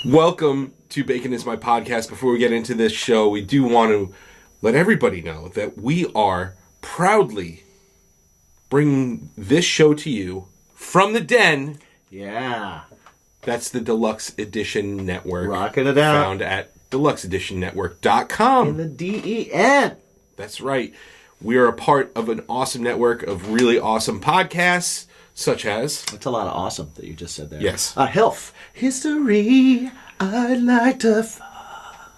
Welcome to Bacon is My Podcast. Before we get into this show, we do want to let everybody know that we are proudly bringing this show to you from the Den. Yeah. That's the Deluxe Edition Network. Rocking it out. Found at deluxeeditionnetwork.com. In the DEN. That's right. We are a part of an awesome network of really awesome podcasts, such as... That's a lot of awesome that you just said there. Yes. HILF. History I'd like to...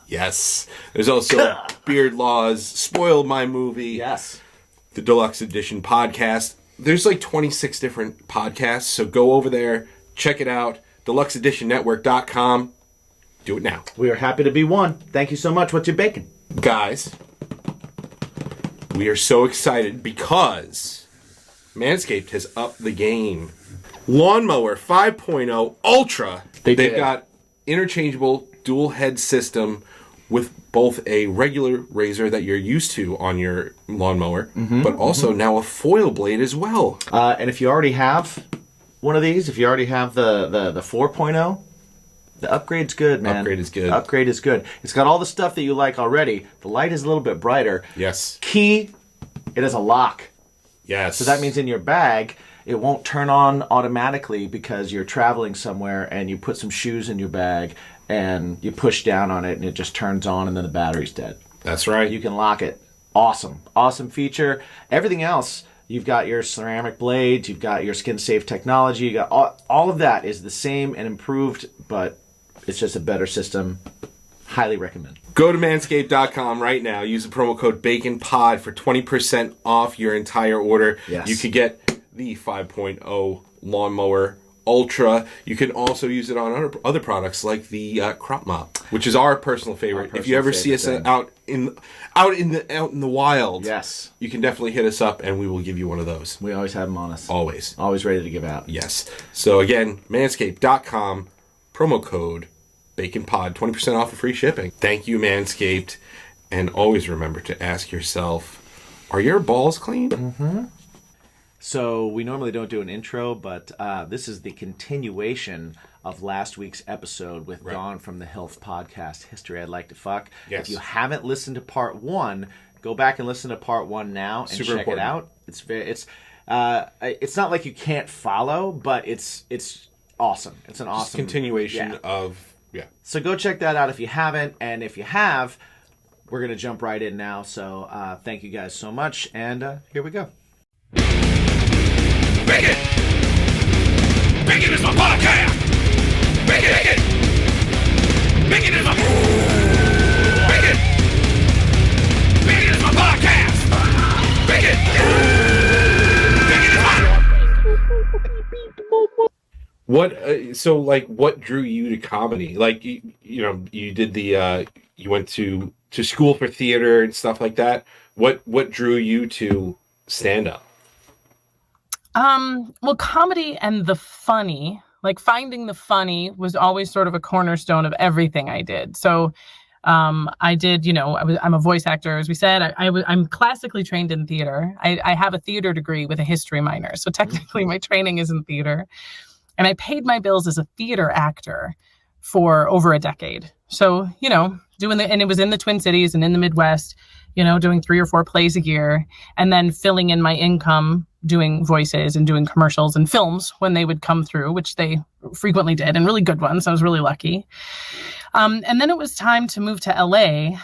Yes. There's also Beard Laws, Spoiled My Movie. Yes. The Deluxe Edition Podcast. There's like 26 different podcasts, so go over there, check it out. DeluxeEditionNetwork.com. Do it now. We are happy to be one. Thank you so much. What's your bacon? Guys, we are so excited because Manscaped has upped the game. Lawnmower 5.0 Ultra. They've got interchangeable dual head system with both a regular razor that you're used to on your lawnmower, but also now a foil blade as well. And if you already have one of these, if you already have the 4.0, the upgrade's good, man. Upgrade is good. Upgrade is good. It's got all the stuff that you like already. The light is a little bit brighter. Yes. Key, it has a lock. Yes. So that means in your bag, it won't turn on automatically because you're traveling somewhere and you put some shoes in your bag and you push down on it and it just turns on and then the battery's dead. That's right. You can lock it. Awesome. Awesome feature. Everything else, you've got your ceramic blades, you've got your skin-safe technology, you got all of that is the same and improved, but it's just a better system. Highly recommend. Go to manscaped.com right now. Use the promo code BACONPOD for 20% off your entire order. Yes. You could get the 5.0 Lawnmower Ultra. You can also use it on other products like the Crop Mop, which is our personal favorite. If you ever see us out in the wild, yes, you can definitely hit us up and we will give you one of those. We always have them on us. Always. Always ready to give out. Yes. So again, manscaped.com, promo code BACONPOD, 20% off of free shipping. Thank you, Manscaped. And always remember to ask yourself, are your balls clean? Mm-hmm. So we normally don't do an intro, but this is the continuation of last week's episode with Dawn from the HILF podcast, History I'd Like to Fuck. Yes. If you haven't listened to part one, go back and listen to part one now and Super check important. it out. It's not like you can't follow, but it's awesome. It's an awesome continuation of... Yeah. So go check that out if you haven't, and if you have, we're going to jump right in now. So thank you guys so much, and here we go. Bacon! Bacon is my podcast! Bacon! Bacon! Bacon is my... Bacon! Bacon is my podcast! Bacon! Bacon is my... What drew you to comedy? Like, you did you went to school for theater and stuff like that. What drew you to stand up? Well, comedy and the funny, like finding the funny was always sort of a cornerstone of everything I did. So, I did, I'm a voice actor, as we said. I'm classically trained in theater. I have a theater degree with a history minor. So technically my training is in theater. And I paid my bills as a theater actor for over a decade. So, and it was in the Twin Cities and in the Midwest, doing 3 or 4 plays a year and then filling in my income doing voices and doing commercials and films when they would come through, which they frequently did, and really good ones. I was really lucky. And then it was time to move to LA.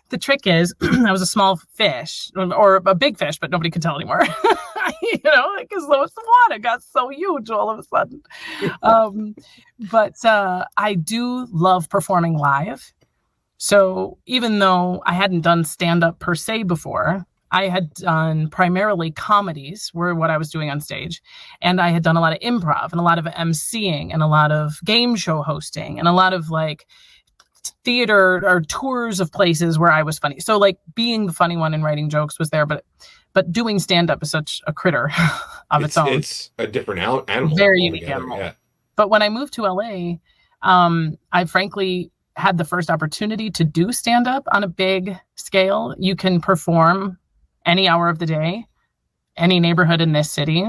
The trick is I was a small fish or a big fish, but nobody could tell anymore, because the water got so huge all of a sudden. But I do love performing live. So even though I hadn't done stand-up per se before, I had done primarily comedies were what I was doing on stage. And I had done a lot of improv and a lot of emceeing and a lot of game show hosting and a lot of like theater or tours of places where I was funny. So like being the funny one and writing jokes was there, but doing stand-up is such a critter of its own. It's a different animal. Very unique animal. Yeah. But when I moved to LA, I frankly had the first opportunity to do stand-up on a big scale. You can perform any hour of the day, any neighborhood in this city.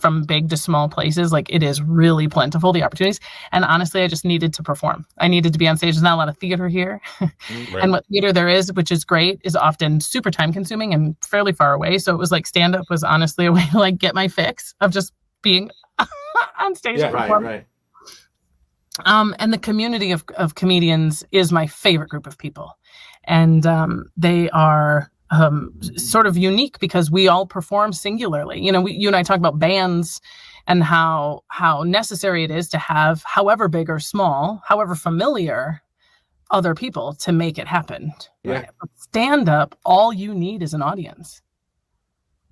from big to small places. Like, it is really plentiful, the opportunities. And honestly, I just needed to perform. I needed to be on stage. There's not a lot of theater here. Right. And what theater there is, which is great, is often super time consuming and fairly far away. So it was like stand up was honestly a way to like get my fix of just being on stage. Yeah, Right. And the community of comedians is my favorite group of people. And they are sort of unique because we all perform singularly. You know, you and I talk about bands and how necessary it is to have, however big or small, however familiar, other people to make it happen. Yeah. Stand up, all you need is an audience.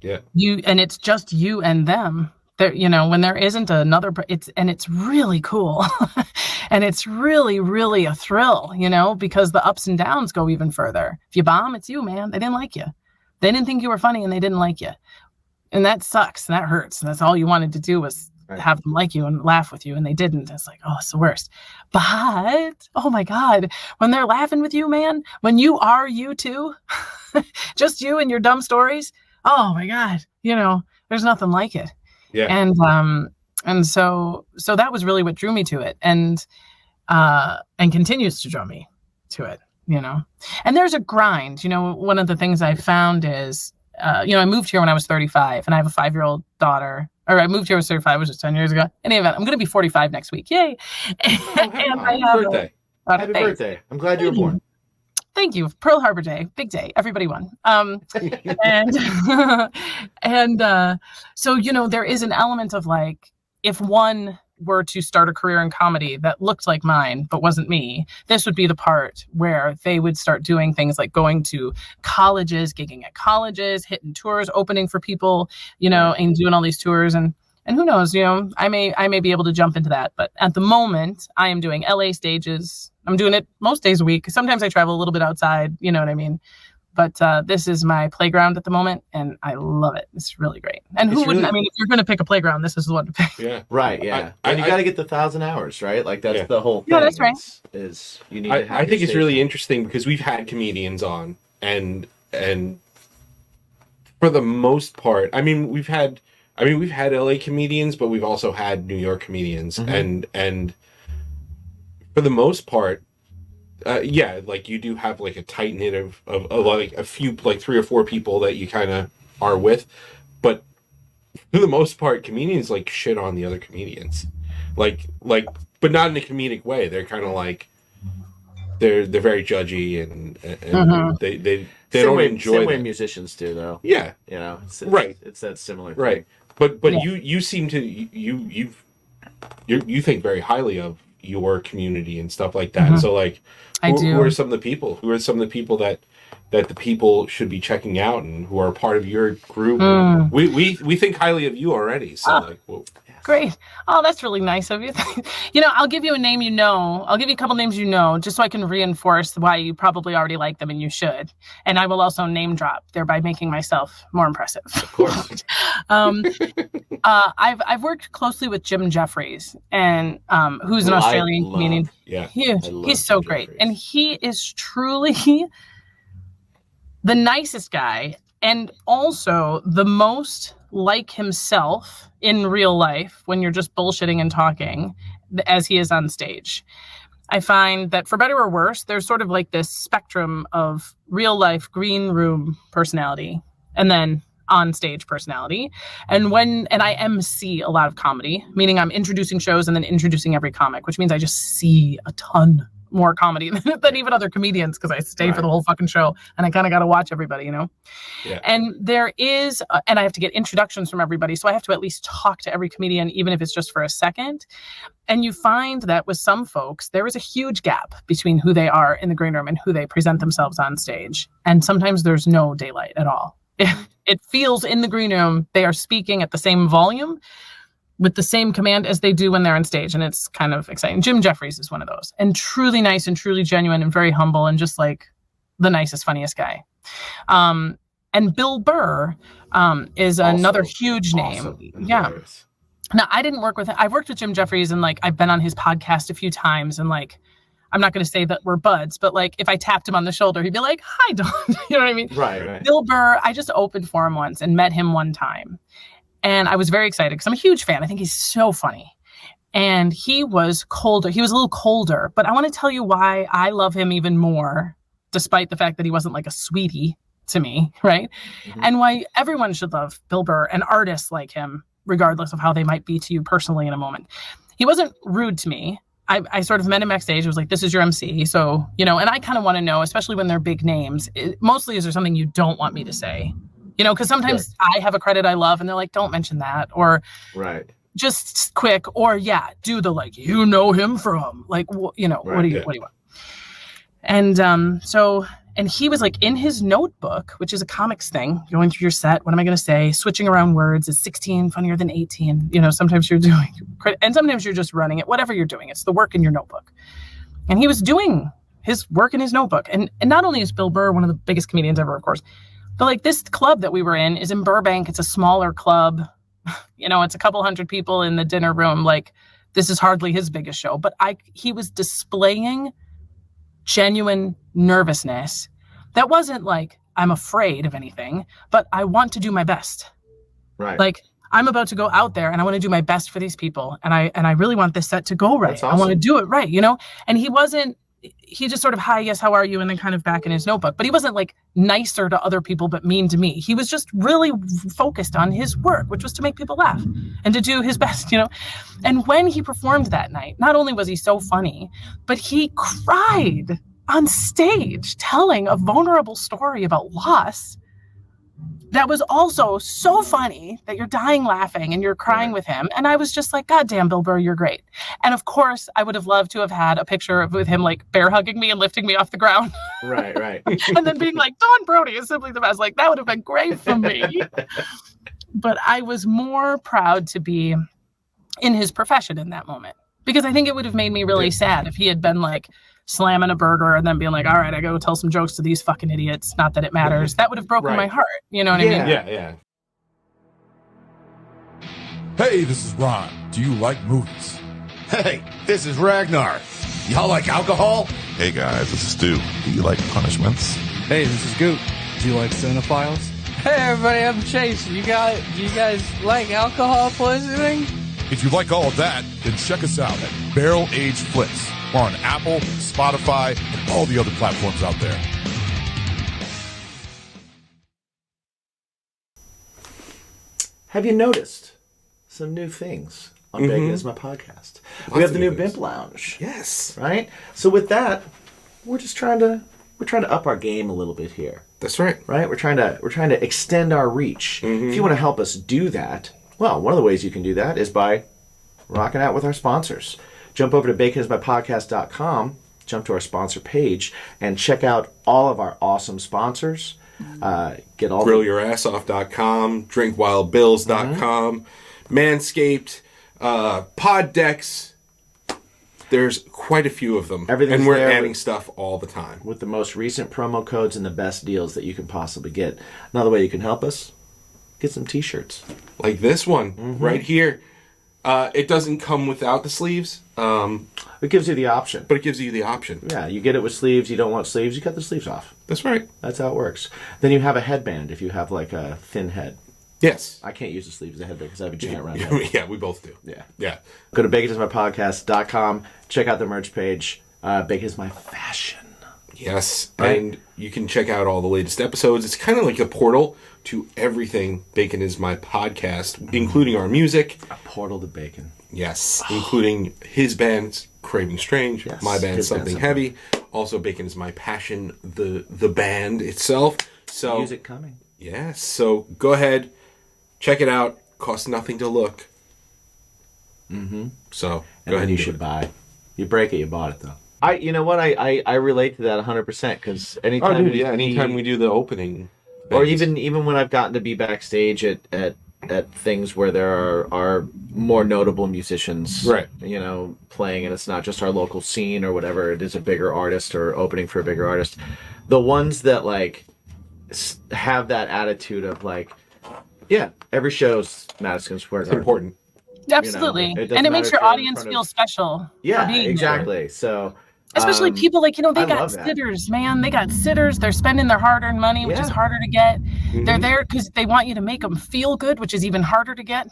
Yeah. And it's just you and them. There, you know, when there isn't another, it's really cool. And it's really, really a thrill, you know, because the ups and downs go even further. If you bomb, it's you, man. They didn't like you. They didn't think you were funny and they didn't like you. And that sucks and that hurts. And that's all you wanted to do was have them like you and laugh with you. And they didn't. It's like, oh, it's the worst. But, oh my God, when they're laughing with you, man, when you are you too, just you and your dumb stories. Oh my God, you know, there's nothing like it. Yeah. And so that was really what drew me to it, and continues to draw me to it, you know. And there's a grind, you know. One of the things I found is, you know, I moved here when I was 35, and I have a 5-year-old daughter. Or I moved here when I was 35, which was 10 years ago. In any event, I'm going to be 45 next week. Yay! And I have birthday. Happy birthday. I'm glad you were born. Thank you. Pearl Harbor Day, big day. Everybody won. So, you know, there is an element of like, if one were to start a career in comedy that looked like mine, but wasn't me, this would be the part where they would start doing things like going to colleges, gigging at colleges, hitting tours, opening for people, you know, and doing all these tours. And who knows, you know, I may be able to jump into that. But at the moment, I am doing LA stages. I'm doing it most days a week. Sometimes I travel a little bit outside, you know what I mean? But this is my playground at the moment, and I love it. It's really great. And who wouldn't? Really, I mean, if you're going to pick a playground, this is the one to pick. Yeah. Right, yeah. And you got to get the 1,000 hours, right? Like, that's the whole thing. Yeah, that's right. Is you need to have I think it's really interesting because we've had comedians on, and for the most part, I mean, we've had LA comedians, but we've also had New York comedians, and for the most part, yeah, like you do have like a tight knit of like a few, like 3 or 4 people that you kind of are with, but for the most part, comedians like shit on the other comedians, like, but not in a comedic way. They're kind of like they're very judgy and they don't enjoy same way that. Musicians do, though. Yeah, you know, it's that similar thing. Right. But you seem to you think very highly of your community and stuff like that. So like, who are some of the people? Who are some of the people that the people should be checking out and who are part of your group? We think highly of you already. So like, well, great. Oh, that's really nice of you. You know, I'll give you a name you know. I'll give you a couple names you know, just so I can reinforce why you probably already like them and you should. And I will also name drop, thereby making myself more impressive. Of course. I've worked closely with Jim Jeffries, and who's an Australian comedian. Yeah, he's so great, and he is truly the nicest guy, and also the most like himself in real life when you're just bullshitting and talking as he is on stage. I find that for better or worse, there's sort of like this spectrum of real life green room personality and then on stage personality. And I MC a lot of comedy, meaning I'm introducing shows and then introducing every comic, which means I just see a ton more comedy than even other comedians because I stay for the whole fucking show and I kind of got to watch everybody, you know? Yeah. And there is, and I have to get introductions from everybody. So I have to at least talk to every comedian, even if it's just for a second. And you find that with some folks, there is a huge gap between who they are in the green room and who they present themselves on stage. And sometimes there's no daylight at all. It feels in the green room, they are speaking at the same volume with the same command as they do when they're on stage. And it's kind of exciting. Jim Jeffries is one of those, and truly nice and truly genuine and very humble and just like the nicest, funniest guy. And Bill Burr is also another huge name. Yeah. Now, I didn't work with him. I've worked with Jim Jeffries and like I've been on his podcast a few times, and like I'm not going to say that we're buds, but like if I tapped him on the shoulder, he'd be like, "Hi, Dawn." You know what I mean? Right. Bill Burr, I just opened for him once and met him one time. And I was very excited because I'm a huge fan. I think he's so funny. And he was colder. He was a little colder. But I want to tell you why I love him even more, despite the fact that he wasn't like a sweetie to me, right? And why everyone should love Bill Burr and artists like him, regardless of how they might be to you personally in a moment. He wasn't rude to me. I sort of met him backstage. I was like, this is your MC. So, and I kind of want to know, especially when they're big names, mostly is there something you don't want me to say? Because sometimes I have a credit I love and they're like, don't mention that. Or just quick. Or do the like, him from like, what do you want? And and he was like in his notebook, which is a comics thing, going through your set. What am I going to say? Switching around words. Is 16 funnier than 18? Sometimes you're doing, and sometimes you're just running it, whatever you're doing. It's the work in your notebook. And he was doing his work in his notebook. And not only is Bill Burr one of the biggest comedians ever, of course, but like this club that we were in is in Burbank. It's a smaller club. It's a couple hundred people in the dinner room. Like this is hardly his biggest show, but he was displaying genuine nervousness that wasn't like I'm afraid of anything, but I want to do my best. Right. Like I'm about to go out there and I want to do my best for these people, and I really want this set to go right. That's awesome. I want to do it right, And he just sort of, hi, yes, how are you? And then kind of back in his notebook. But he wasn't like nicer to other people, but mean to me. He was just really focused on his work, which was to make people laugh and to do his best, And when he performed that night, not only was he so funny, but he cried on stage telling a vulnerable story about loss that was also so funny that you're dying laughing and you're crying with him. And I was just like, God damn, Bill Burr, you're great. And of course, I would have loved to have had a picture with him like bear hugging me and lifting me off the ground. Right. And then being like, Dawn Brodey is simply the best. Like, that would have been great for me. But I was more proud to be in his profession in that moment. Because I think it would have made me really sad if he had been like slamming a burger and then being like, all right, I gotta go tell some jokes to these fucking idiots. Not that it matters. That would have broken my heart. You know what I mean? Yeah. Hey, this is Ron. Do you like movies? Hey, this is Ragnar. Y'all like alcohol? Hey guys, this is Stu. Do you like punishments? Hey, this is Goot. Do you like cinephiles? Hey everybody, I'm Chase. Do you guys like alcohol poisoning? If you like all of that, then check us out at Barrel Age Flips. We're on Apple, Spotify, and all the other platforms out there. Have you noticed some new things on Bacon Is My Podcast? We have the new BIMP Lounge. Yes. Right? So with that, we're trying to up our game a little bit here. That's right. Right? We're trying to extend our reach. If you want to help us do that, well, one of the ways you can do that is by rocking out with our sponsors. Jump over to baconismypodcast.com, jump to our sponsor page, and check out all of our awesome sponsors. Get all GrillYourAssOff.com, DrinkWildBills.com, Manscaped, Pod Decks. There's quite a few of them. And we're adding stuff all the time. With the most recent promo codes and the best deals that you can possibly get. Another way you can help us, get some t-shirts. Like this one right here. It doesn't come without the sleeves. It gives you the option. But it gives you the option. Yeah, you get it with sleeves. You don't want sleeves, you cut the sleeves off. That's right. That's how it works. Then you have a headband if you have like a thin head. Yes. I can't use the sleeves as a headband because I have a giant round head. Yeah, we both do. Yeah. Go to baconismypodcast.com. Check out the merch page. Bacon is my fashion. Yes. Right? And you can check out all the latest episodes. It's kind of like a portal to everything Bacon Is My Podcast, including our music. A portal to bacon. Yes. Including his band, Craving Strange. Yes, my band, Something Heavy. Also, Bacon Is My Passion, the band itself. So music coming. Yes. So go ahead. Check it out. Costs nothing to look. So go ahead. You should buy. You break it, you bought it though. You know what? I relate to that 100% because anytime we do the opening, or even when I've gotten to be backstage at things where there are more notable musicians, right? Playing, and it's not just our local scene or whatever. It is a bigger artist or opening for a bigger artist. The ones that like have that attitude of like, yeah, every show's Madison Square Garden. It's important. Absolutely. And it makes your audience feel special. Yeah, for being exactly. there. So Especially people like, they I got love that. sitters, man. They got sitters. They're spending their hard-earned money, which is harder to get. They're there because they want you to make them feel good, which is even harder to get.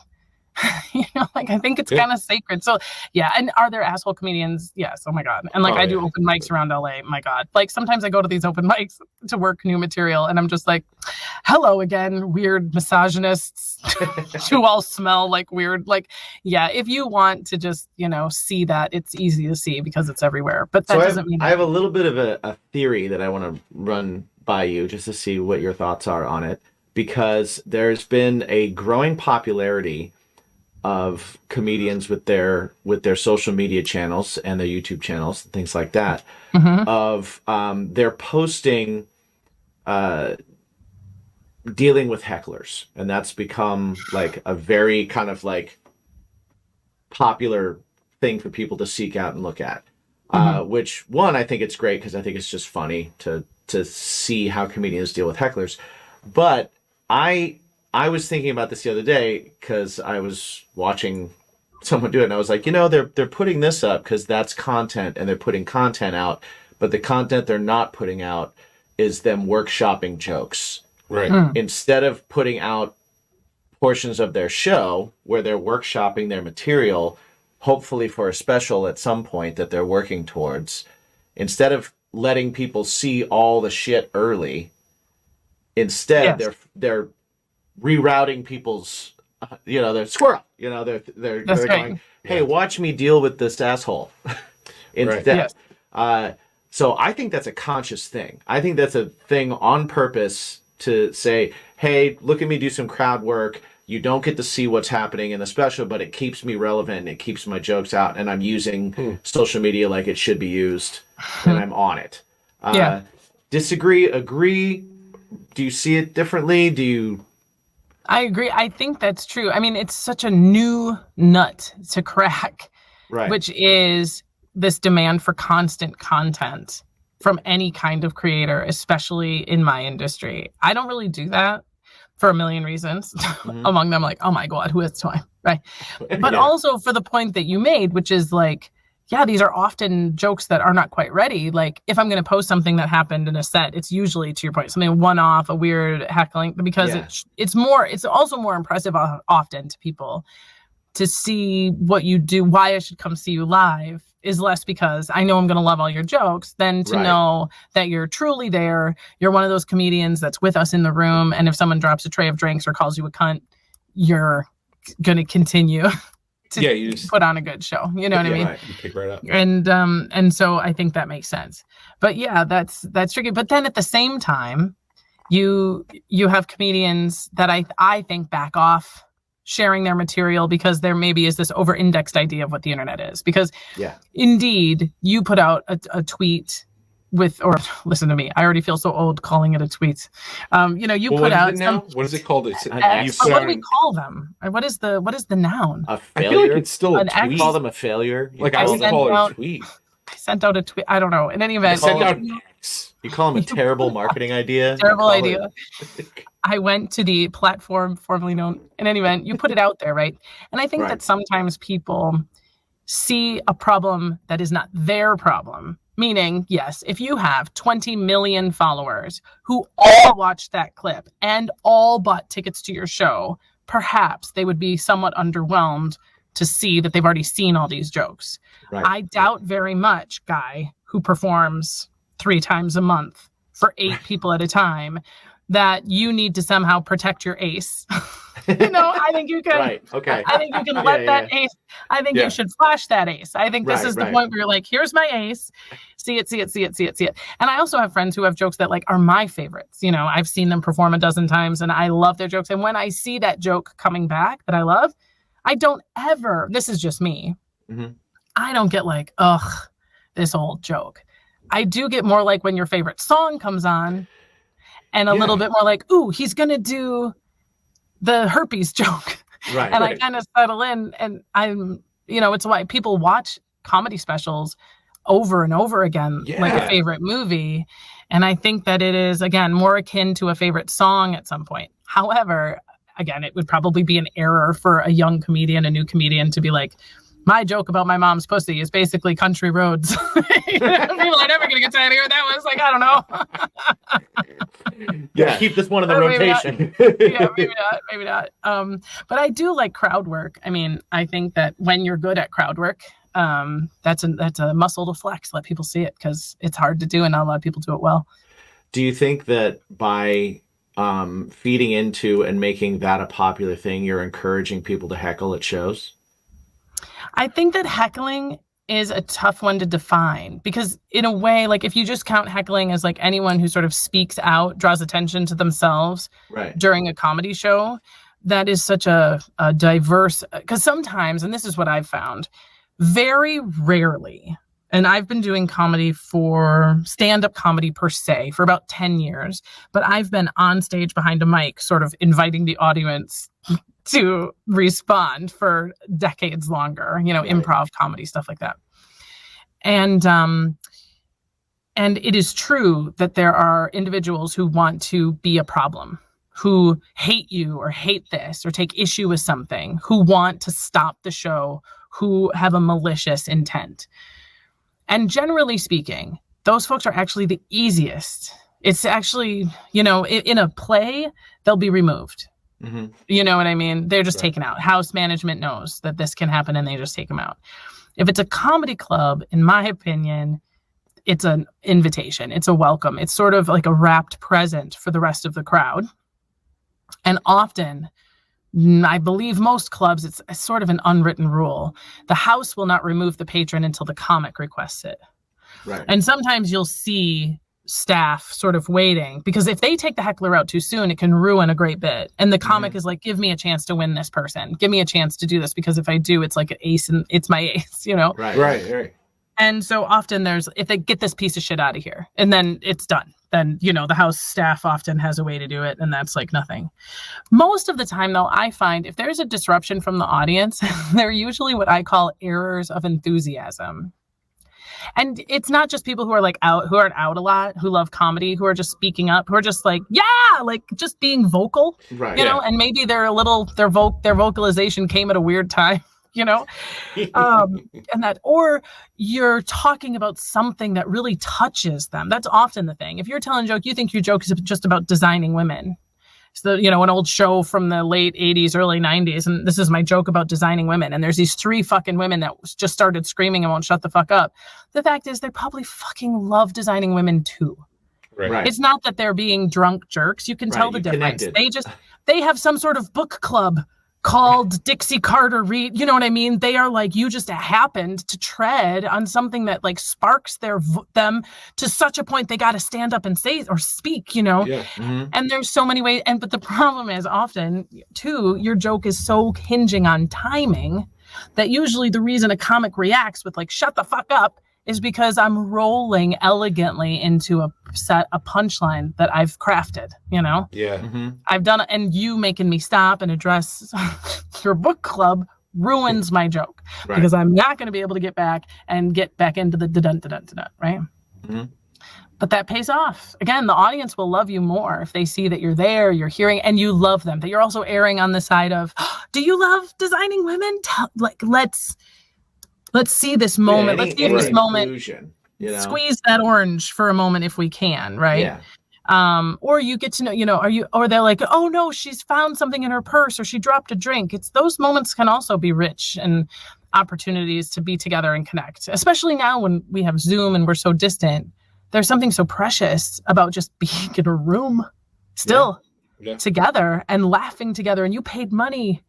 I think it's kind of sacred. So yeah. And are there asshole comedians? Yes. Oh my God. And I do open mics around LA. My God. Sometimes I go to these open mics to work new material and I'm just like, hello again, weird misogynists who all smell like weird. If you want to just, see that, it's easy to see because it's everywhere. But that doesn't mean I have a little bit of a theory that I want to run by you just to see what your thoughts are on it, because there's been a growing popularity of comedians with their social media channels and their YouTube channels, things like that, of they're posting dealing with hecklers, and that's become a very kind of popular thing for people to seek out and look at. Which one, I think it's great because I think it's just funny to see how comedians deal with hecklers, but I was thinking about this the other day because I was watching someone do it, and I was like, they're putting this up because that's content, and they're putting content out, but the content they're not putting out is them workshopping jokes. Right. Instead of putting out portions of their show where they're workshopping their material, hopefully for a special at some point that they're working towards, instead of letting people see all the shit early, instead they're rerouting people's, they're squirrel, they're going, hey, watch me deal with this asshole instead. So I think that's a conscious thing. I think that's a thing on purpose to say, hey, look at me do some crowd work. You don't get to see what's happening in the special, but it keeps me relevant and it keeps my jokes out, and I'm using social media like it should be used, and I'm on it. Disagree, agree? Do you see it differently? I agree. I think that's true. I mean, it's such a new nut to crack, which is this demand for constant content from any kind of creator, especially in my industry. I don't really do that for a million reasons. Among them, oh my God, who has time? Right. But also for the point that you made, which is these are often jokes that are not quite ready. If I'm going to post something that happened in a set, it's usually, to your point, something one-off, a weird heckling, because it's also more impressive often to people to see what you do. Why I should come see you live is less because I know I'm going to love all your jokes than to know that you're truly there. You're one of those comedians that's with us in the room. And if someone drops a tray of drinks or calls you a cunt, you're going to continue you just put on a good show. You know what I mean? Right. You pick right up. And so I think that makes sense. But that's tricky. But then at the same time, you have comedians that I think back off sharing their material because there maybe is this over-indexed idea of what the internet is. Because indeed, you put out a tweet or listen to me, I already feel so old calling it a tweet. You put out what is it called? It's an X, what do we call them? What is the noun? A failure? I feel like it's still a tweet. You call them a failure? I won't call it a tweet. I sent out a tweet. I don't know. In any event, you call them a terrible marketing idea. Terrible idea. I went to the platform formerly known. In any event, you put it out there, right? And I think that sometimes people see a problem that is not their problem. Meaning, yes, if you have 20 million followers who all watched that clip and all bought tickets to your show, perhaps they would be somewhat underwhelmed to see that they've already seen all these jokes. I doubt very much, guy who performs 3 times a month for 8 people at a time, that you need to somehow protect your ace. I think you can. I think you can let that ace. I think you should flash that ace. I think this is the point where you're like, here's my ace. See it. And I also have friends who have jokes that are my favorites. I've seen them perform a dozen times and I love their jokes. And when I see that joke coming back that I love, I don't ever, this is just me. I don't get this old joke. I do get more when your favorite song comes on and a little bit more ooh, he's going to do the herpes joke. And I kind of settle in, and I'm, it's why people watch comedy specials over and over again, like a favorite movie. And I think that it is, again, more akin to a favorite song at some point. However, again, it would probably be an error for a young comedian, a new comedian to be My joke about my mom's pussy is basically country roads. People are never going to get tired of hearing that one. It's like, I don't know. Yeah, keep this one in the rotation. Yeah, maybe not. But I do like crowd work. I mean, I think that when you're good at crowd work, that's a muscle to flex. Let people see it, because it's hard to do and not a lot of people do it well. Do you think that by feeding into and making that a popular thing, you're encouraging people to heckle at shows? I think that heckling is a tough one to define, because in a way, like if you just count heckling as like anyone who sort of speaks out, draws attention to themselves during a comedy show, that is such a diverse, because sometimes, and this is what I've found, very rarely, and I've been doing comedy for stand-up comedy per se for about 10 years, but I've been on stage behind a mic sort of inviting the audience to respond for decades longer, improv comedy, stuff like that. And it is true that there are individuals who want to be a problem, who hate you or hate this or take issue with something, who want to stop the show, who have a malicious intent. And generally speaking, those folks are actually the easiest. It's actually, in a play, they'll be removed. Mm-hmm. You know what I mean? They're just taken out. House management knows that this can happen and they just take them out. If it's a comedy club, in my opinion, it's an invitation. It's a welcome. It's sort of like a wrapped present for the rest of the crowd. And often, I believe most clubs, it's sort of an unwritten rule. The house will not remove the patron until the comic requests it. Right. And sometimes you'll see staff sort of waiting, because if they take the heckler out too soon, it can ruin a great bit. And the comic is like, give me a chance to win this person. Give me a chance to do this, because if I do, it's like an ace and it's my ace, Right. And so often if they get this piece of shit out of here and then it's done, then, the house staff often has a way to do it. And that's like nothing. Most of the time, though, I find if there's a disruption from the audience, they're usually what I call errors of enthusiasm. And it's not just people who are like out, who aren't out a lot, who love comedy, who are just speaking up, who are just like, like just being vocal, and maybe their vocalization came at a weird time, and that, or you're talking about something that really touches them. That's often the thing. If you're telling a joke, you think your joke is just about designing women. So, an old show from the late 80s, early 90s. And this is my joke about designing women. And there's these 3 fucking women that just started screaming and won't shut the fuck up. The fact is, they probably fucking love designing women too. Right. It's not that they're being drunk jerks. You can tell the difference. Connected. They have some sort of book club called Dixie Carter Reed. You know what I mean? They are like, you just happened to tread on something that like sparks them to such a point they got to stand up and say or speak, Yeah. Mm-hmm. And there's so many ways. But the problem is often too, your joke is so hinging on timing that usually the reason a comic reacts with like, shut the fuck up, is because I'm rolling elegantly into a punchline that I've crafted, Yeah. Mm-hmm. I've done it, and you making me stop and address your book club ruins my joke, because I'm not going to be able to get back into the dun right? Mm-hmm. But that pays off. Again, the audience will love you more if they see that you're there, you're hearing, and you love them, that you're also erring on the side of, do you love designing women? Let's see this moment. Let's see this moment. Squeeze that orange for a moment if we can, right? Yeah. Or you get to know, or they're like, oh no, she's found something in her purse, or she dropped a drink. It's those moments can also be rich and opportunities to be together and connect, especially now when we have Zoom and we're so distant. There's something so precious about just being in a room still together and laughing together, and you paid money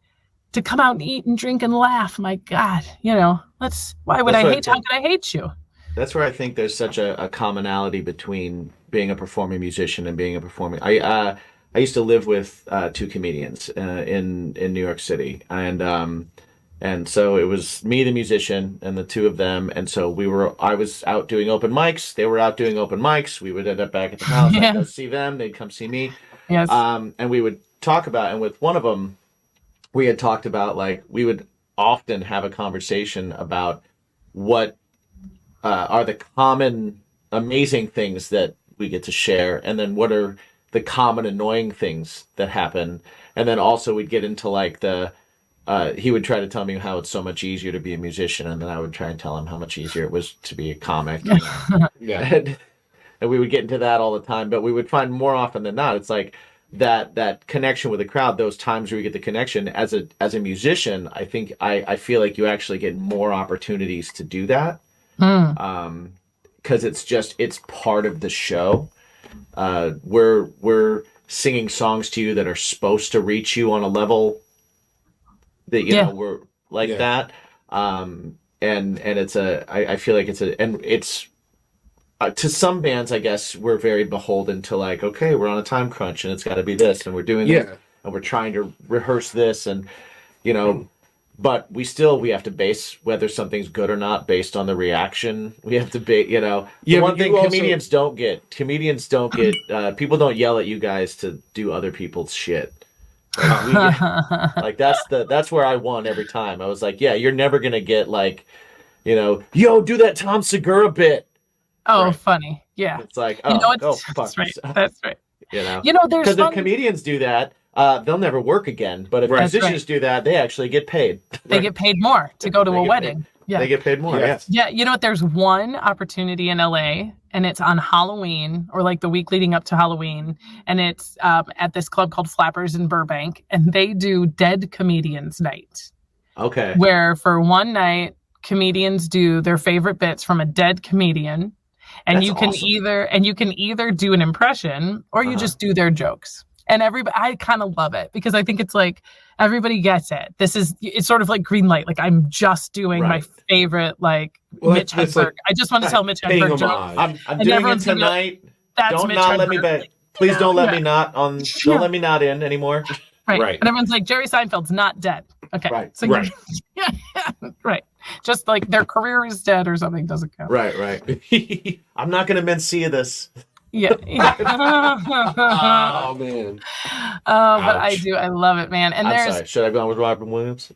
to come out and eat and drink and laugh. My God, how could I hate you? That's where I think there's such a commonality between being a performing musician and being a performing. I used to live with 2 comedians in New York City, and so it was me, the musician, and the 2 of them. And so I was out doing open mics. They were out doing open mics. We would end up back at the house. I'd go see them. They'd come see me. Yes. And we would talk about, and with one of them, we had talked about, like, we would often have a conversation about what are the common amazing things that we get to share, and then what are the common annoying things that happen. And then also we'd get into like the he would try to tell me how it's so much easier to be a musician, and then I would try and tell him how much easier it was to be a comic. Yeah. And we would get into that all the time, but we would find more often than not, it's like that connection with the crowd, those times where you get the connection as a musician, I think I feel like you actually get more opportunities to do that. Because it's part of the show. We're singing songs to you that are supposed to reach you on a level that you know we're like that. And it's I feel like it's to some bands, I guess we're very beholden to like, okay, we're on a time crunch and it's got to be this, and we're doing this, and we're trying to rehearse this, and but we have to base whether something's good or not based on the reaction. We have to the one thing comedians don't get, people don't yell at you guys to do other people's shit. Like that's where I won every time. I was like, yeah, you're never gonna get like, yo, do that Tom Segura bit. Oh, right. Funny. Yeah. It's like, oh, go fuck that's right. yourself. That's right. There's because if comedians do that, they'll never work again. But if musicians do that, they actually get paid. They get paid more to go to a wedding. Yeah. They get paid more. Yes. Yeah. You know what? There's one opportunity in LA, and it's on Halloween, or like the week leading up to Halloween, and it's at this club called Flappers in Burbank, and they do Dead Comedians Night. Okay. Where for one night, comedians do their favorite bits from a dead comedian. And That's you can awesome. either do an impression or you just do their jokes. And I kind of love it because I think it's like everybody gets it. It's sort of like green light. Like I'm just doing my favorite Mitch Hedberg. Like, I just want to tell Mitch Hedberg jokes. I'm doing it tonight. Don't let me back. Please don't let me not on. Don't let me not in anymore. Right. And everyone's like, Jerry Seinfeld's not dead. Okay. Right. So right. Just like their career is dead or something doesn't count. Right. I'm not going to mention this. Yeah. Oh, man. But I do. I love it, man. And I'm sorry. Should I go on with Robin Williams?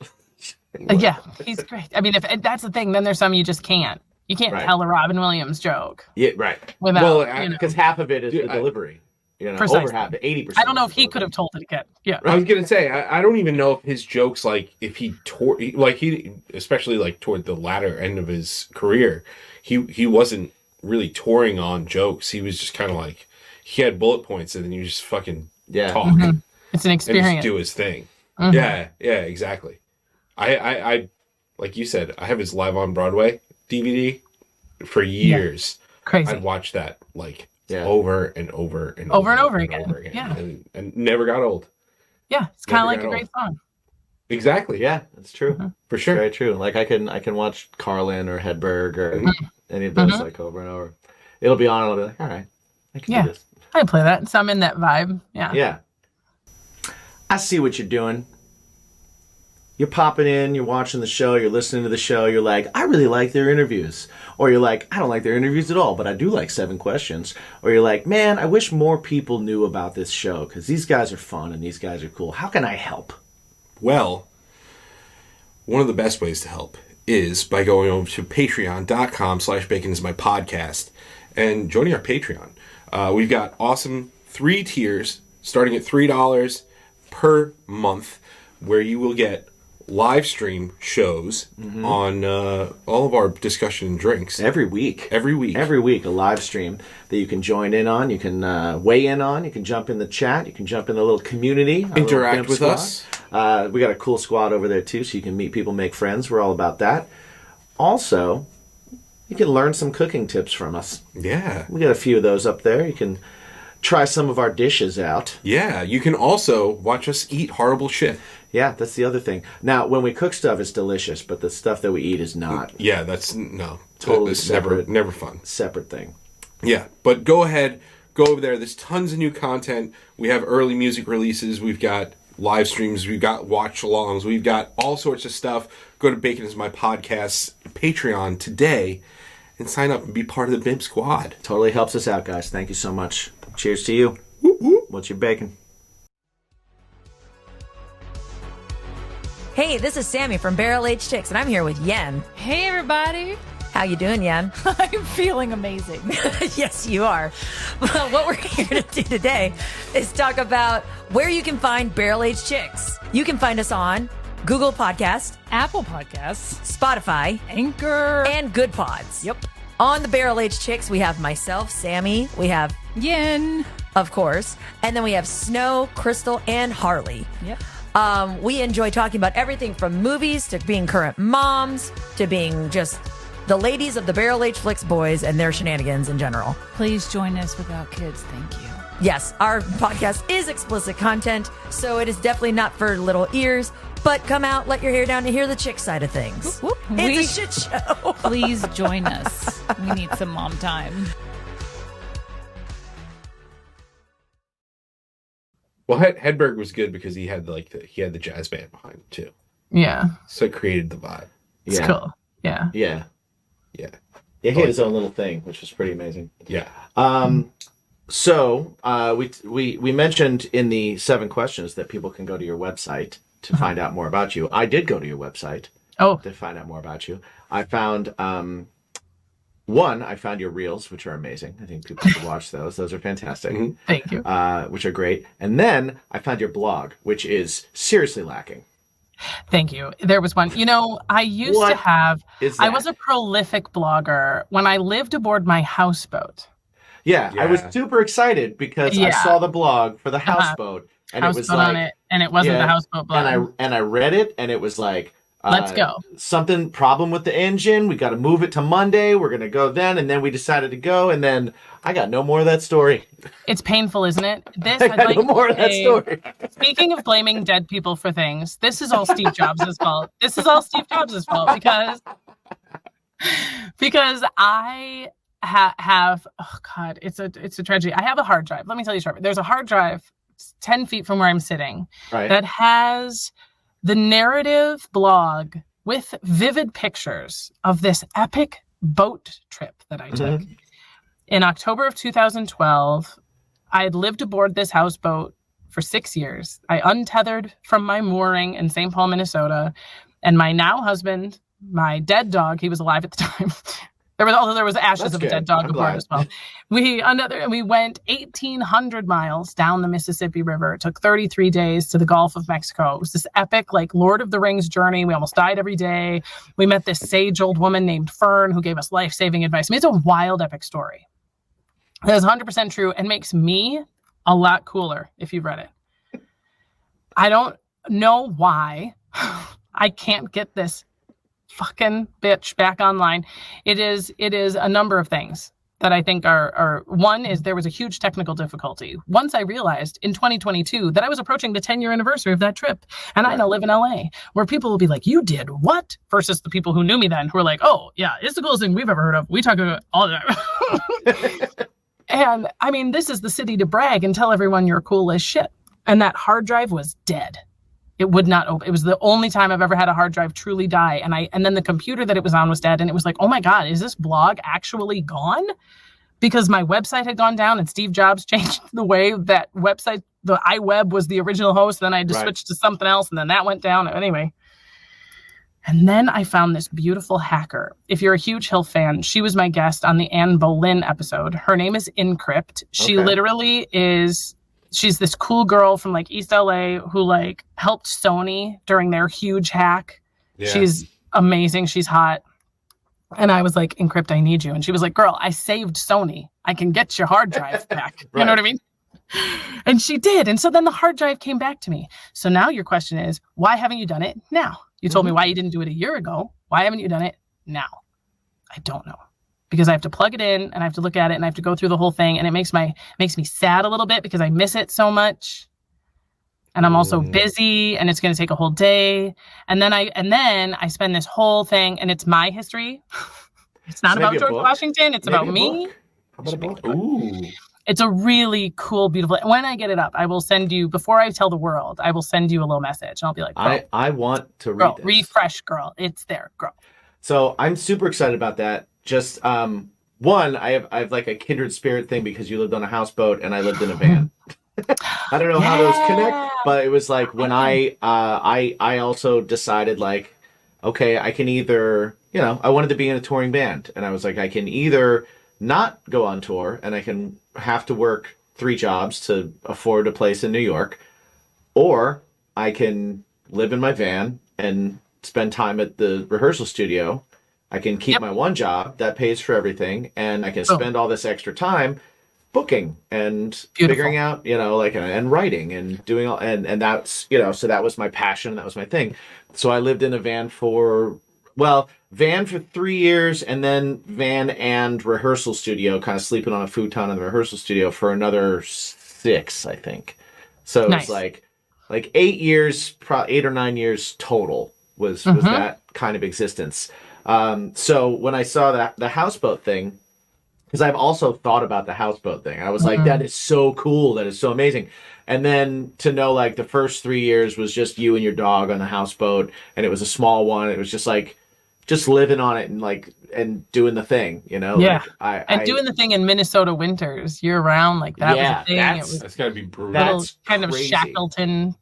Yeah, he's great. I mean, if that's the thing, then there's some you just can't. You can't tell a Robin Williams joke. Yeah, right. Without, because half of it is the delivery. Precisely. Over half, 80%. I don't know if he could have told it again. Yeah. I was gonna say I don't even know if his jokes, like if he tore, like he, especially like toward the latter end of his career, he wasn't really touring on jokes. He was just kind of like he had bullet points and then you just fucking talk. Mm-hmm. It's an experience. And just do his thing. Mm-hmm. Yeah, exactly. I like you said, I have his Live on Broadway DVD for years. Crazy. I'd watch that over and over and over again. Yeah. And never got old. Yeah. It's kind of like a great song. Exactly. Yeah, that's true. Mm-hmm. For sure. Very true. Like I can watch Carlin or Hedberg or any of those like over and over. It'll be on and I'll be like, all right, I can do this. I play that. So I'm in that vibe. Yeah. Yeah. I see what you're doing. You're popping in, you're watching the show, you're listening to the show, you're like, I really like their interviews. Or you're like, I don't like their interviews at all, but I do like 7 questions. Or you're like, man, I wish more people knew about this show because these guys are fun and these guys are cool. How can I help? Well, one of the best ways to help is by going over to patreon.com/baconismypodcast and joining our Patreon. We've got awesome 3 tiers starting at $3 per month where you will get live stream shows on all of our discussion and drinks. Every week, a live stream that you can join in on. You can weigh in on. You can jump in the chat. You can jump in the little community. Interact with us. We got a cool squad over there, too, so you can meet people, make friends. We're all about that. Also, you can learn some cooking tips from us. Yeah. We got a few of those up there. You can try some of our dishes out. Yeah, you can also watch us eat horrible shit. Yeah, that's the other thing. Now, when we cook stuff, it's delicious, but the stuff that we eat is not. Yeah, totally separate. Never fun. Separate thing. Yeah, but go ahead, go over there. There's tons of new content. We have early music releases. We've got live streams. We've got watch-alongs. We've got all sorts of stuff. Go to Bacon is My Podcast's Patreon today and sign up and be part of the BIMP squad. Totally helps us out, guys. Thank you so much. Cheers to you. What's your bacon? Hey, this is Sammy from Barrel Aged Chicks, and I'm here with Yen. Hey, everybody. How you doing, Yen? I'm feeling amazing. Yes, you are. Well, what we're here to do today is talk about where you can find Barrel Aged Chicks. You can find us on Google Podcast, Apple Podcasts, Spotify, Anchor, and Good Pods. Yep. On the Barrel Age Chicks, we have myself, Sammy. We have Yin. of course. And then we have Snow, Crystal, and Harley. Yep. We enjoy talking about everything from movies to being current moms to being just the ladies of the Barrel Age Flicks boys and their shenanigans in general. Please join us without kids. Thank you. Yes, our podcast is explicit content, so it is definitely not for little ears. But come out, let your hair down, and hear the chick side of things. Whoop, whoop. It's a shit show. Please join us. We need some mom time. Well, Hedberg was good because he had the jazz band behind him too. Yeah. So it created the vibe. It's cool. Yeah. Yeah. Yeah. Yeah, he had his own little thing, which was pretty amazing. Yeah. So we mentioned in the 7 questions that people can go to your website to find out more about you. I did go to your website to find out more about you. I found I found your reels, which are amazing. I think people should watch those. Those are fantastic. Mm-hmm. Thank you. Which are great. And then I found your blog, which is seriously lacking. Thank you. There was one. I used to have. I was a prolific blogger when I lived aboard my houseboat. Yeah, I was super excited because I saw the blog for the houseboat, and it was like on it, and it wasn't the houseboat blog. And I read it, and it was like, let's go. Something problem with the engine. We got to move it to Monday. We're gonna go then, and then we decided to go, and then I got no more of that story. It's painful, isn't it? I got no more of that story. Speaking of blaming dead people for things, this is all Steve Jobs' fault. This is all Steve Jobs' fault because I have it's a tragedy. I have a hard drive. Let me tell you shortly. There's a hard drive 10 feet from where I'm sitting that has the narrative blog with vivid pictures of this epic boat trip that I took. In October of 2012, I had lived aboard this houseboat for 6 years. I untethered from my mooring in St. Paul, Minnesota, and my now husband, my dead dog, he was alive at the time. There was ashes of a dead dog aboard as well. We went 1,800 miles down the Mississippi River. It took 33 days to the Gulf of Mexico. It was this epic, Lord of the Rings journey. We almost died every day. We met this sage old woman named Fern who gave us life-saving advice. I mean, it's a wild, epic story. It is 100% true and makes me a lot cooler if you've read it. I don't know why I can't get this fucking bitch back online. It is a number of things that I think are one is there was a huge technical difficulty. Once I realized in 2022 that I was approaching the 10-year anniversary of that trip, and I now live in LA, where people will be like, "You did what?" versus the people who knew me then who were like, "Oh yeah, it's the coolest thing we've ever heard of. We talk about all that." And I mean, this is the city to brag and tell everyone you're cool as shit. And that hard drive was dead. It would not open. It was the only time I've ever had a hard drive truly die. And then the computer that it was on was dead. And it was like, oh my God, is this blog actually gone? Because my website had gone down and Steve Jobs changed the way that website, the iWeb was the original host. Then I had to switch to something else. And then that went down. Anyway. And then I found this beautiful hacker. If you're a huge HILF fan, she was my guest on the Anne Boleyn episode. Her name is Encrypt. She literally is... She's this cool girl from East LA who helped Sony during their huge hack. Yeah. She's amazing. She's hot. And I was like, Encrypt, I need you. And she was like, girl, I saved Sony. I can get your hard drive back. You know what I mean? And she did. And so then the hard drive came back to me. So now your question is, why haven't you done it now? You told me why you didn't do it a year ago. Why haven't you done it now? I don't know. Because I have to plug it in and I have to look at it and I have to go through the whole thing. And it makes me sad a little bit because I miss it so much. And I'm also busy and it's going to take a whole day. And then I spend this whole thing and it's my history. It's not about George Washington. It's about me. How about a book? Ooh. It's a really cool, beautiful. When I get it up, I will send you, before I tell the world, I will send you a little message. And I'll be like, I want to read this. Refresh, girl. It's there, girl. So I'm super excited about that. Just one, I have a kindred spirit thing because you lived on a houseboat and I lived in a van. I don't know how those connect, but it was when I also decided okay, I can either, I wanted to be in a touring band and I was I can either not go on tour and I can have to work 3 jobs to afford a place in New York, or I can live in my van and spend time at the rehearsal studio. I can keep my one job that pays for everything, and I can spend all this extra time booking and figuring out, and writing and doing all, and that's, so that was my passion. That was my thing. So I lived in a van for 3 years, and then van and rehearsal studio, kind of sleeping on a futon in the rehearsal studio for another 6, I think. So it was like 8 years, 8 or 9 years total was that kind of existence. So when I saw that the houseboat thing, because I've also thought about the houseboat thing, I was like, that is so cool. That is so amazing. And then to know like the first 3 years was just you and your dog on the houseboat, and it was a small one. It was just like, just living on it and doing the thing, Yeah. Like doing the thing in Minnesota winters year round, like that was a thing. That's gotta be brutal. That's kind of crazy. Shackleton.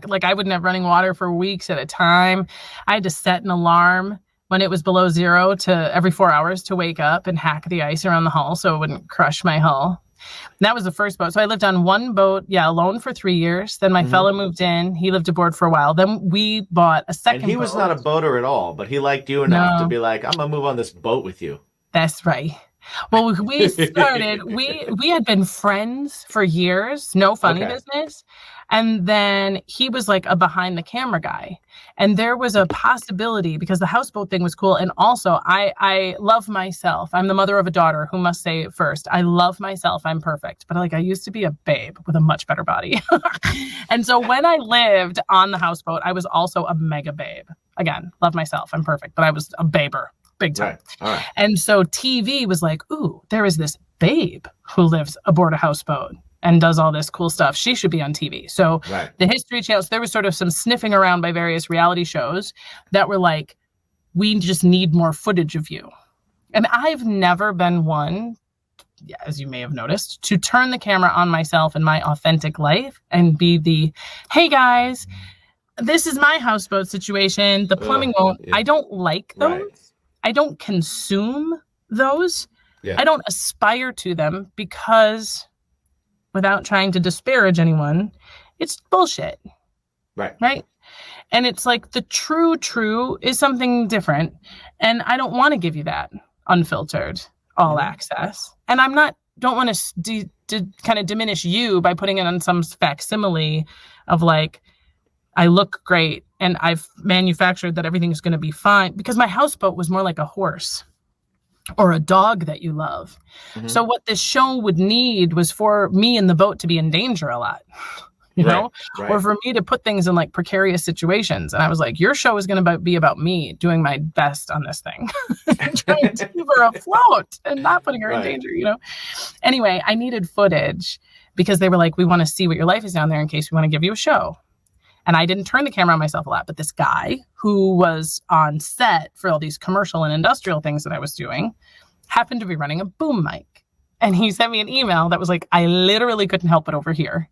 Like I wouldn't have running water for weeks at a time. I had to set an alarm when it was below 0 to every 4 hours to wake up and hack the ice around the hull so it wouldn't crush my hull. And that was the first boat. So I lived on one boat, alone for 3 years. Then my fella moved in. He lived aboard for a while. Then we bought a second boat. And he was not a boater at all, but he liked you enough to be like, I'm going to move on this boat with you. That's right. Well, we started, we had been friends for years, no funny business. And then he was like a behind the camera guy. And there was a possibility, because the houseboat thing was cool. And also I love myself. I'm the mother of a daughter who must say it first. I love myself. I'm perfect. But I used to be a babe with a much better body. And so when I lived on the houseboat, I was also a mega babe. Again, love myself. I'm perfect. But I was a baber. Big time. Right. All right. And so TV was like, ooh, there is this babe who lives aboard a houseboat and does all this cool stuff. She should be on TV. So the History Channel, so there was sort of some sniffing around by various reality shows that were like, we just need more footage of you. And I've never been one, as you may have noticed, to turn the camera on myself in my authentic life and be the, hey guys, this is my houseboat situation. The plumbing won't. I don't like those. Right. I don't consume those. Yeah. I don't aspire to them because, without trying to disparage anyone, it's bullshit. Right? And it's like the true is something different. And I don't want to give you that unfiltered, all access. And don't want to kind of diminish you by putting it on some facsimile of like, I look great and I've manufactured that everything's going to be fine, because my houseboat was more like a horse or a dog that you love. So what this show would need was for me in the boat to be in danger a lot, you know, or for me to put things in like precarious situations. And I was like, your show is going to be about me doing my best on this thing, trying to keep her afloat and not putting her in danger, Anyway, I needed footage because they were like, we want to see what your life is down there in case we want to give you a show. And I didn't turn the camera on myself a lot, but this guy who was on set for all these commercial and industrial things that I was doing happened to be running a boom mic. And he sent me an email that was like, I literally couldn't help but overhear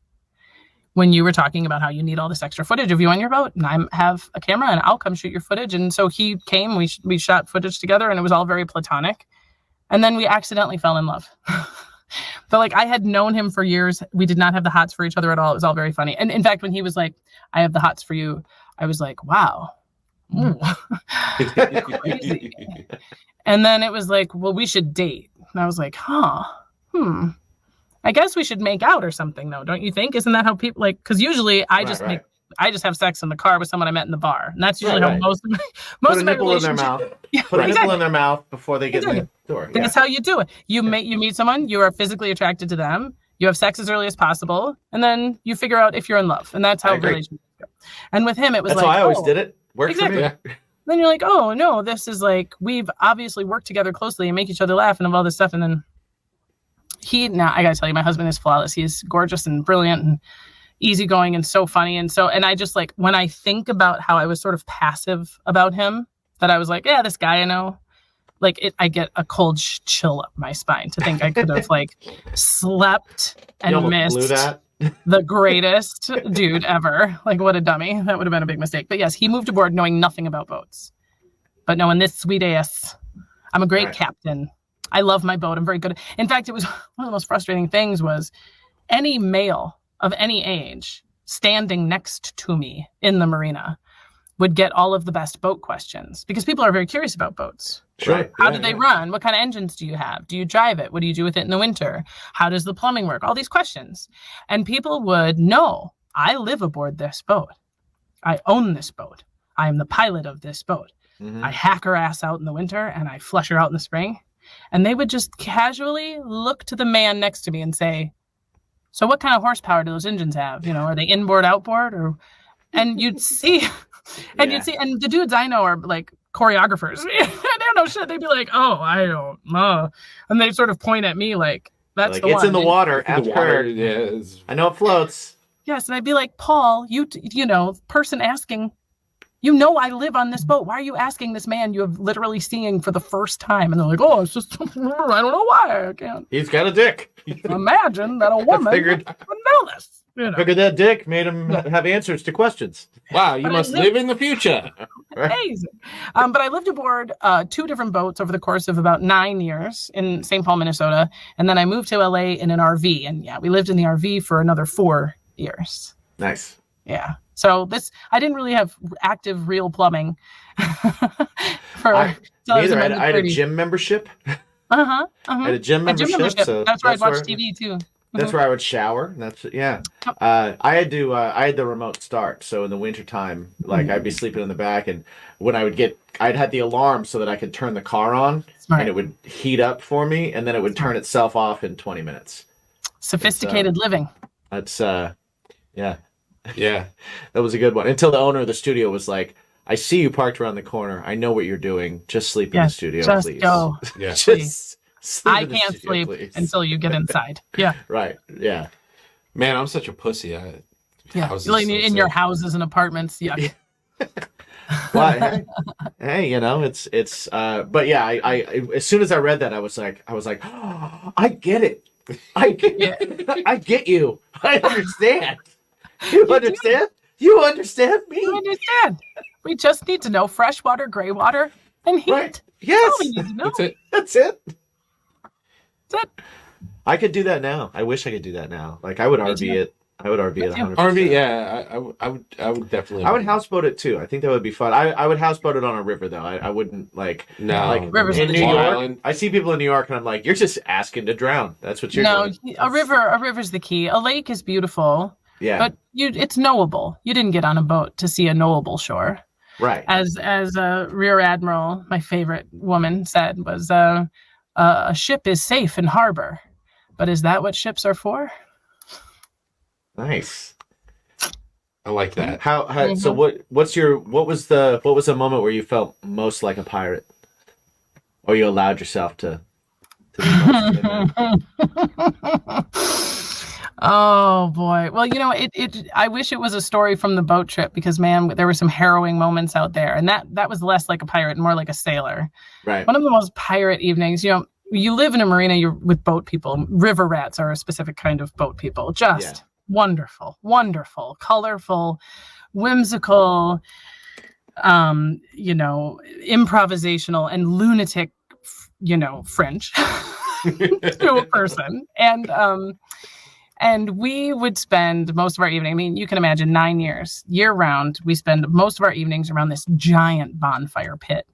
when you were talking about how you need all this extra footage of you on your boat, and I have a camera and I'll come shoot your footage. And so he came, we shot footage together, and it was all very platonic. And then we accidentally fell in love. But like, I had known him for years. We did not have the hots for each other at all. It was all very funny. And in fact, when he was like, I have the hots for you, I was like, wow. Crazy. And then it was like, well, we should date. And I was like, I guess we should make out or something though. Don't you think? Isn't that how people like, because usually I just have sex in the car with someone I met in the bar. And that's usually how most of my relationships. Put a nipple in their mouth before they get in the door. That's how you do it. You meet someone, you are physically attracted to them, you have sex as early as possible, and then you figure out if you're in love. And that's how relationships go. And with him, it was that's how I always did it. Worked for me. Then you're like, oh no, this is like, we've obviously worked together closely and make each other laugh and all this stuff. And then now I gotta tell you, my husband is flawless. He's gorgeous and brilliant and easygoing and so funny. And I just like, when I think about how I was sort of passive about him, that I was like, yeah, this guy I know, like I get a cold chill up my spine to think I could have like slept and missed the greatest dude ever. Like, what a dummy. That would have been a big mistake. But yes, he moved aboard knowing nothing about boats, but knowing this sweet ass, I'm a great captain. I love my boat. I'm very good. In fact, it was one of the most frustrating things was any male of any age standing next to me in the marina would get all of the best boat questions because people are very curious about boats. Sure. How do they run? What kind of engines do you have? Do you drive it? What do you do with it in the winter? How does the plumbing work? All these questions. And people would know, I live aboard this boat. I own this boat. I am the pilot of this boat. I hack her ass out in the winter and I flush her out in the spring. And they would just casually look to the man next to me and say, so what kind of horsepower do those engines have? Are they inboard, outboard? And you'd see, and the dudes I know are like choreographers. They don't know shit. They'd be like, oh, I don't know. And they sort of point at me like, that's like, the it's one. in the water. Ask her. Yeah, I know it floats. Yes. And I'd be like, Paul, person asking, I live on this boat. Why are you asking this man you have literally seen for the first time? And they're like, oh, it's just, I don't know why I can't. He's got a dick. Imagine that a woman would know this. Figured that dick made him have answers to questions. Wow, you must live in the future. Amazing. But I lived aboard 2 different boats over the course of about 9 years in St. Paul, Minnesota. And then I moved to LA in an RV. And we lived in the RV for another 4 years. Nice. Yeah. So I didn't really have active, real plumbing. I had a gym membership. I had a gym membership. So that's where I'd watch TV too. That's where I would shower. I had the remote start. So in the wintertime, I'd be sleeping in the back, and when I'd had the alarm so that I could turn the car on, and it would heat up for me, and then it would turn itself off in 20 minutes. Sophisticated living. That's Yeah, that was a good one. Until the owner of the studio was like, I see you parked around the corner. I know what you're doing. Just sleep in the studio, just please. Go. Yeah. Just sleep I in the can't studio, sleep please. until you get inside. Yeah. Right. Yeah. Man, I'm such a pussy. In your houses and apartments. Yeah. Well, hey, it's but yeah, I as soon as I read that, I was like, oh, I get it. I get you. I understand. You understand? You understand me? You understand. We just need to know freshwater, gray water, and heat. Right. Yes. That's it. That's it. That's it. I could do that now. I wish I could do that now. I would RV it. I would RV it 100%. RV, yeah. I would definitely. I would houseboat it too. I think that would be fun. I would houseboat it on a river though. I wouldn't Rivers in in New York. Island. I see people in New York and I'm like, you're just asking to drown. That's what you're doing. No, a river's the key. A lake is beautiful. Yeah. But it's knowable. You didn't get on a boat to see a knowable shore. Right. As Rear Admiral, my favorite woman, said, was a ship is safe in harbor. But is that what ships are for? Nice. I like that. How so what was the moment where you felt most like a pirate? Or you allowed yourself to be Oh boy. Well, I wish it was a story from the boat trip because man, there were some harrowing moments out there. And that was less like a pirate and more like a sailor. Right. One of the most pirate evenings, you live in a marina, you're with boat people. River rats are a specific kind of boat people. Just wonderful, wonderful, colorful, whimsical, improvisational and lunatic, French to a person. And we would spend most of our evening, I mean, you can imagine 9 years, year round, we spend most of our evenings around this giant bonfire pit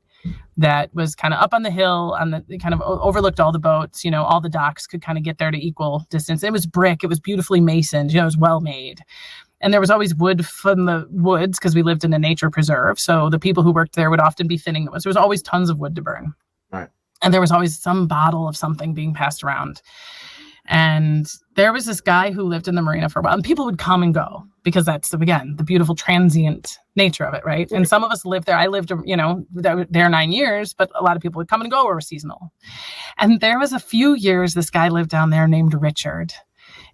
that was kind of up on the hill, it kind of overlooked all the boats, all the docks could kind of get there to equal distance. It was brick, it was beautifully masoned, it was well made. And there was always wood from the woods because we lived in a nature preserve. So the people who worked there would often be thinning the woods. There was always tons of wood to burn. Right. And there was always some bottle of something being passed around. And there was this guy who lived in the marina for a while, and people would come and go because that's, again, the beautiful transient nature of it, right? And some of us lived there. I lived, there 9 years, but a lot of people would come and go or were seasonal. And there was a few years this guy lived down there named Richard,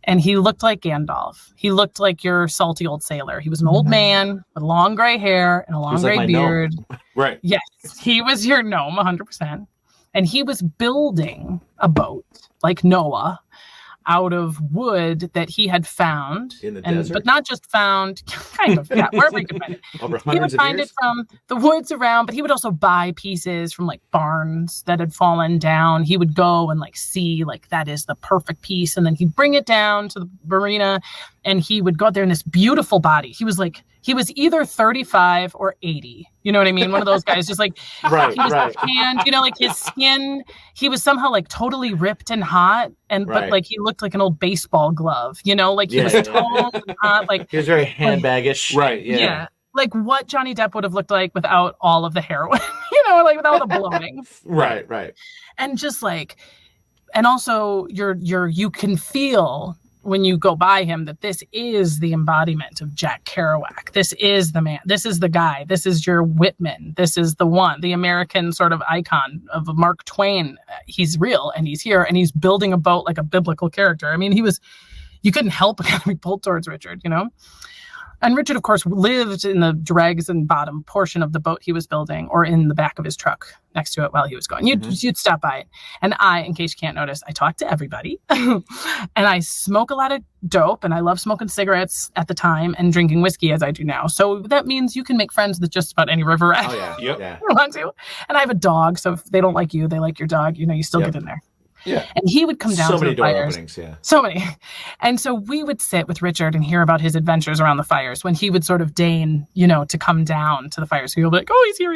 and he looked like Gandalf. He looked like your salty old sailor. He was an old man with long gray hair and a long gray beard. Right. Yes, he was your gnome, 100%. And he was building a boat like Noah out of wood that he had found in the desert, but not just found, kind of, wherever he could find it. He would find it from the woods around, but he would also buy pieces from barns that had fallen down. He would go and see that is the perfect piece, and then he'd bring it down to the marina, and he would go out there in this beautiful body. He was either 35 or 80. You know what I mean? One of those guys, just like, right, he was right. tanned, like his skin, he was somehow like totally ripped and hot. And, but like, he looked like an old baseball glove, like he was toned and hot. Like, he was very handbaggish. Right. Yeah. Like what Johnny Depp would have looked like without all of the heroin, like without the bloating. Right. And just like, and also you can feel when you go by him that this is the embodiment of Jack Kerouac. This is the man. This is the guy. This is your Whitman. This is the one, the American sort of icon of Mark Twain. He's real and he's here and he's building a boat like a biblical character. I mean, you couldn't help but kind of be pulled towards Richard, And Richard, of course, lived in the dregs and bottom portion of the boat he was building, or in the back of his truck next to it while he was going. You'd stop by it. And in case you can't notice, I talk to everybody. And I smoke a lot of dope, and I love smoking cigarettes at the time and drinking whiskey as I do now. So that means you can make friends with just about any river rat. Oh, yeah. Yep. Yeah. You want to. And I have a dog, so if they don't like you, they like your dog. You still get in there. Yeah. And he would come down so to many the door fires. openings, yeah. So many. And so we would sit with Richard and hear about his adventures around the fires when he would sort of deign, to come down to the fires. So he'll be like, oh, he's here.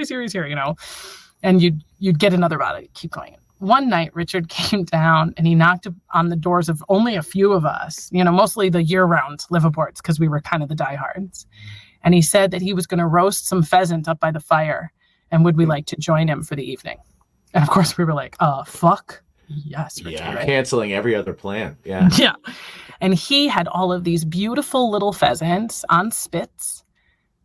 And you'd get another bottle, keep going. One night, Richard came down and he knocked on the doors of only a few of us, mostly the year-round liveaboards, because we were kind of the diehards. And he said that he was going to roast some pheasant up by the fire, and would we like to join him for the evening? And of course, we were like, fuck. Yes, Richard, yeah, right? Canceling every other plan. Yeah. Yeah. And he had all of these beautiful little pheasants on spits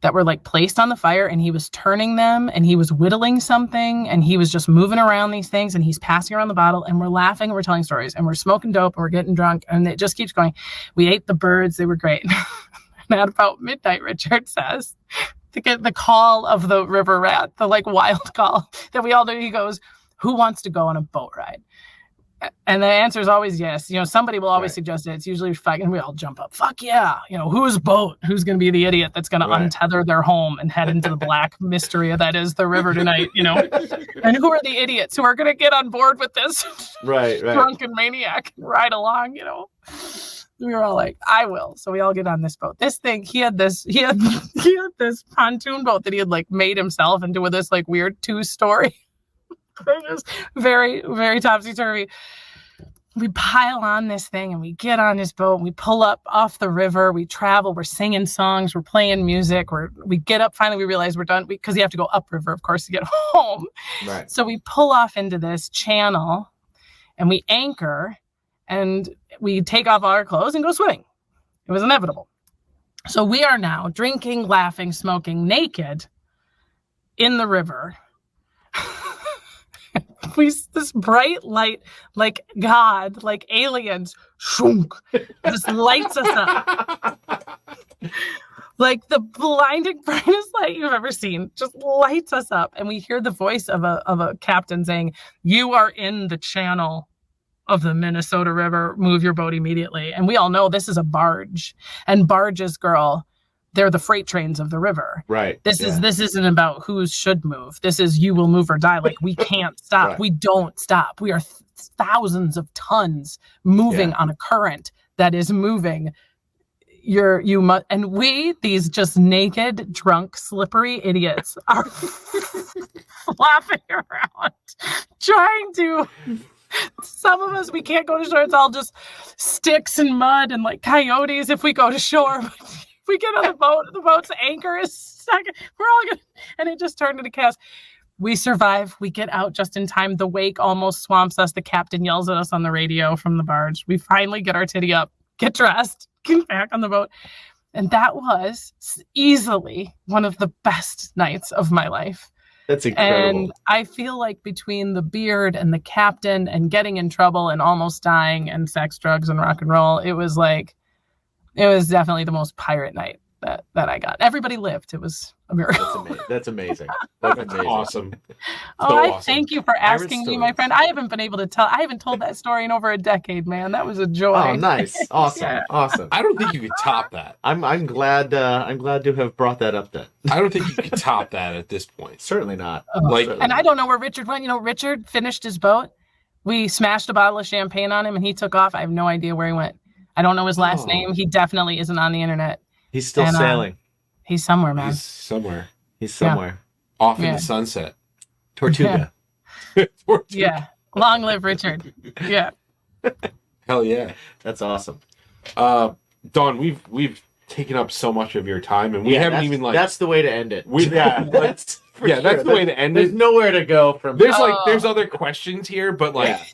that were like placed on the fire, and he was turning them and he was whittling something and he was just moving around these things and he's passing around the bottle, and we're laughing and we're telling stories and we're smoking dope and we're getting drunk, and it just keeps going. We ate the birds. They were great. And at about midnight, Richard says, to get the call of the river rat, the like wild call that we all do, he goes, who wants to go on a boat ride? And the answer is always yes. Somebody will always suggest it. It's usually fuck, and we all jump up. Fuck yeah. Whose boat? Who's going to be the idiot that's going to untether their home and head into the black mystery that is the river tonight, And who are the idiots who are going to get on board with this drunken maniac and ride along, We were all like, I will. So we all get on this boat. This thing, he had this this pontoon boat that he had like made himself into with this like weird 2-story. Just very, very topsy-turvy. We pile on this thing and we get on this boat and we pull up off the river. We travel. We're singing songs. We're playing music. We get up. Finally, we realize we're done because you have to go upriver, of course, to get home. Right. So we pull off into this channel and we anchor and we take off all our clothes and go swimming. It was inevitable. So we are now drinking, laughing, smoking, naked in the river. This bright light, like God, like aliens, shunk, just lights us up. Like the blinding brightest light you've ever seen, just lights us up. And we hear the voice of a captain saying, you are in the channel of the Minnesota River. Move your boat immediately. And we all know this is a barge. And barges, girl, they're the freight trains of the river. Right. This isn't about who should move. This is you will move or die. Like we can't stop. Right. We don't stop. We are thousands of tons moving on a current that is moving. And we, these just naked, drunk, slippery idiots, are flopping around, trying to. Some of us, we can't go to shore. It's all just sticks and mud and like coyotes if we go to shore. We get on the boat's anchor is stuck. We're all good. And it just turned into chaos. We survive. We get out just in time. The wake almost swamps us. The captain yells at us on the radio from the barge. We finally get our titty up, get dressed, get back on the boat. And that was easily one of the best nights of my life. That's incredible. And I feel like between the beard and the captain and getting in trouble and almost dying and sex, drugs, and rock and roll, it was definitely the most pirate night that I got. Everybody lived. It was a miracle. That's amazing. That's amazing. Awesome. Thank you for asking me, my friend. I haven't been able to tell. I haven't told that story in over a decade, man. That was a joy. Oh, nice. Awesome. Awesome. I don't think you could top that. I'm glad to have brought that up then. I don't think you could top that at this point. Certainly not. And I don't know where Richard went. Richard finished his boat. We smashed a bottle of champagne on him and he took off. I have no idea where he went. I don't know his last name. He definitely isn't on the internet. He's still sailing. He's somewhere, man. He's somewhere. He's somewhere. Off in the sunset. Tortuga. Yeah. Long live Richard. Yeah. Hell yeah. That's awesome. Dawn, we've taken up so much of your time, and we haven't even That's the way to end it. That's the way to end it. There's nowhere to go from. There's other questions here, but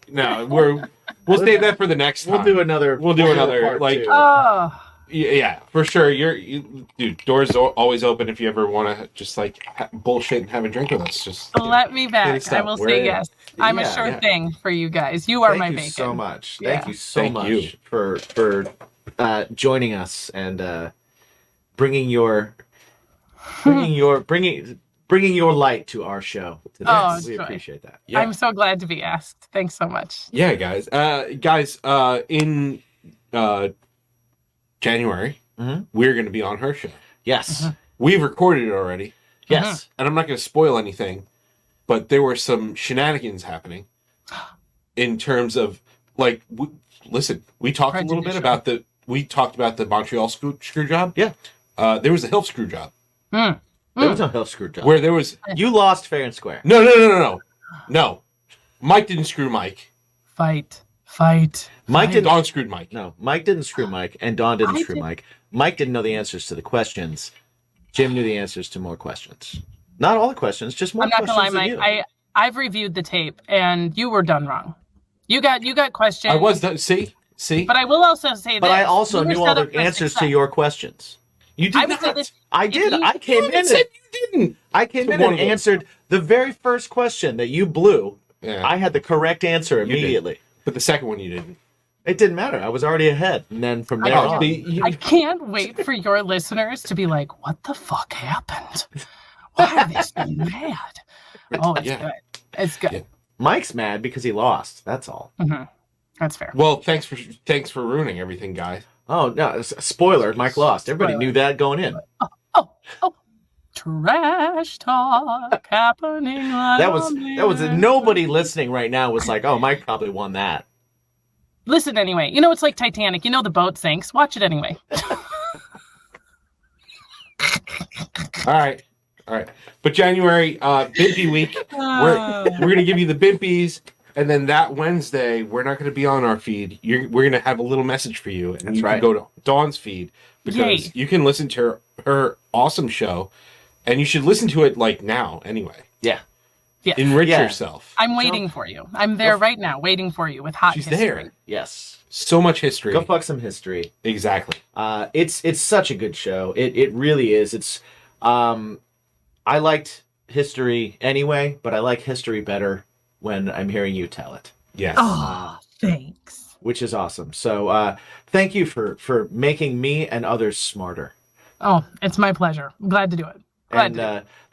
no, we'll save that for the next time. We'll do another like two. Yeah, for sure. Dude, doors always open if you ever want to just bullshit and have a drink with us. Just let me back. I will say yes. I'm a sure thing for you guys. You are my bacon. Thank you so much. Yeah. Thank you so much for joining us and bringing your light to our show today. Oh, we appreciate that. Yeah. I'm so glad to be asked. Thanks so much. Yeah, guys. In January, we're going to be on her show. Yes. We've recorded it already. Yes. And I'm not going to spoil anything, but there were some shenanigans happening in terms of, listen, we talked a little bit about the Montreal screw job. Yeah. There was a HILF screw job. There was no HILF screw job. Where there was... You lost fair and square. No. Mike didn't screw Mike. Fight. Dawn screwed Mike. No, Mike didn't screw Mike, and Dawn didn't screw Mike. Mike didn't know the answers to the questions. Jim knew the answers to more questions. Not all the questions, just more questions. I'm not gonna lie, Mike. I've reviewed the tape, and you were done wrong. You got questions. I was done. See. But I will also say that. But I also knew all the answers to your questions. You did not. I did. I came in. You didn't. I came in and answered the very first question that you blew. Yeah. I had the correct answer immediately. But the second one you didn't. It didn't matter. I was already ahead. And then from there on. I can't wait for your listeners to be like, what the fuck happened? Why are they so mad? Oh, it's good. It's good. Yeah. Mike's mad because he lost. That's all. Mm-hmm. That's fair. Well, thanks for ruining everything, guys. Oh, no. Spoiler. Mike lost. Everybody knew that going in. Oh. Trash talk happening. That was nobody listening right now was like, oh, Mike probably won that. Listen anyway. It's like Titanic. The boat sinks. Watch it anyway. All right. But January, Bimpy week. We're gonna give you the Bimpies, and then that Wednesday we're not gonna be on our feed. We're gonna have a little message for you, and That's you right. can go to Dawn's feed because you can listen to her awesome show, and you should listen to it now anyway. Yeah. Enrich yourself. I'm waiting for you. I'm there right now, waiting for you with hot She's history. there. Yes. So much history. Go fuck some history. Exactly. It's such a good show. It really is. It's I liked history anyway, but I like history better when I'm hearing you tell it. Yes. Oh, thanks. Which is awesome. So thank you for making me and others smarter. Oh, it's my pleasure. I'm glad to do it.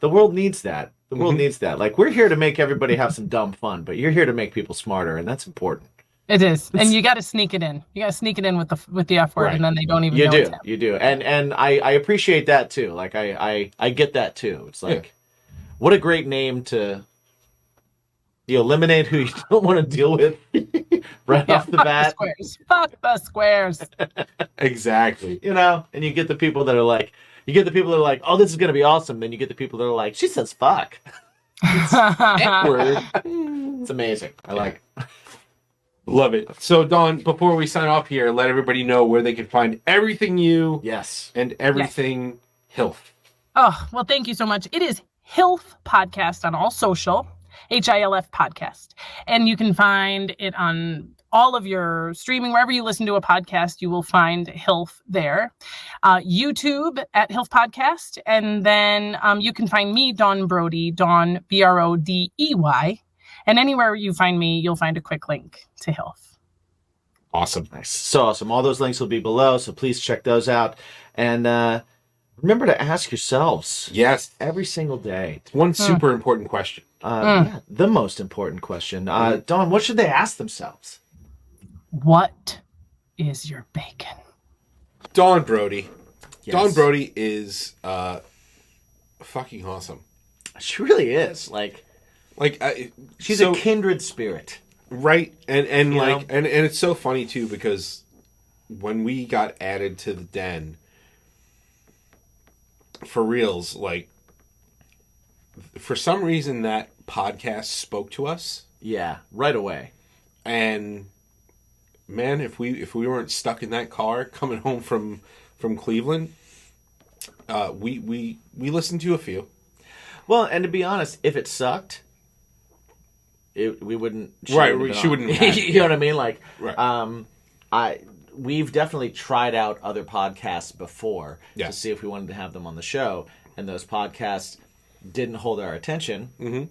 The world needs that. The world needs that. We're here to make everybody have some dumb fun, but you're here to make people smarter, and that's important. It is, and you got to sneak it in. You got to sneak it in with the F word, Right. and then they don't even know it's happening. You do, and I appreciate that too. I get that too. It's what a great name to eliminate who you don't want to deal with right off the bat. Fuck the squares. Exactly. And you get the people that are like. Oh, this is going to be awesome. Then you get the people that are like, she says fuck. It's amazing. I like it. Love it. So, Dawn, before we sign off here, let everybody know where they can find everything you and everything HILF. Oh, well, thank you so much. It is HILF Podcast on all social, HILF Podcast. And you can find it on all of your streaming, wherever you listen to a podcast, you will find HILF there. YouTube at HILF Podcast. And then you can find me, Dawn Brodey, Dawn, Brodey. And anywhere you find me, you'll find a quick link to HILF. Awesome. Nice. So awesome. All those links will be below, so please check those out. And remember to ask yourselves. Yes. Every single day. One super important question. The most important question. Dawn, what should they ask themselves? What is your bacon? Dawn Brodey. Yes. Dawn Brodey is fucking awesome. She really is. She's a kindred spirit. Right. And it's so funny too because when we got added to the den, for reals, like, for some reason that podcast spoke to us. Yeah, right away. And man, if we weren't stuck in that car coming home from Cleveland, we listened to a few. Well, and to be honest, if it sucked, we wouldn't. She wouldn't. You know what I mean? Like, right. We've definitely tried out other podcasts before Yeah. to see if we wanted to have them on the show, and those podcasts didn't hold our attention. Mm-hmm.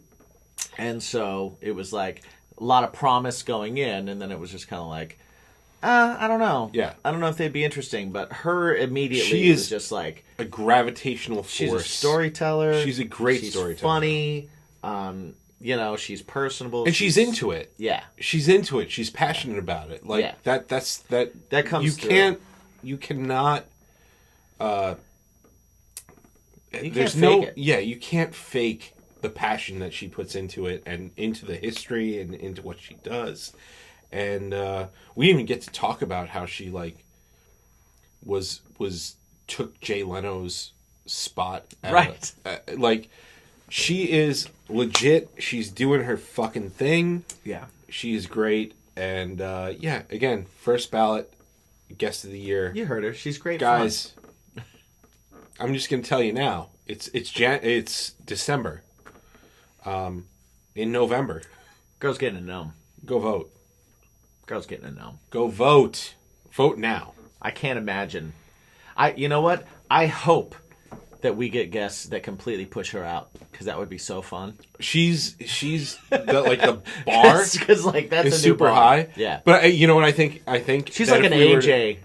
And so it was like a lot of promise going in, and then it was just kind of like, I don't know. Yeah. I don't know if they'd be interesting, but her immediately She is was just like a gravitational force. She's a storyteller. She's a great she's storyteller. Funny. You know, she's personable. And she's into it. Yeah. She's into it. She's passionate about it. Like Yeah. that comes you through. you cannot You there's can't fake it. Yeah, you can't fake the passion that she puts into it and into the history and into what she does. And we didn't even get to talk about how she like was took Jay Leno's spot. Right. Like she is legit. She's doing her fucking thing. Yeah. She's great. And yeah, again, first ballot guest of the year. You heard her. She's great. Guys, I'm just gonna tell you now. It's December. In November. Girl's getting a gnome. Go vote. Girl's getting a gnome. Go vote. Vote now. I can't imagine. You know what? I hope that we get guests that completely push her out, because that would be so fun. She's the bar because like that's is a new super bar. high. Yeah, but you know what I think? I think she's that like an if we AJ.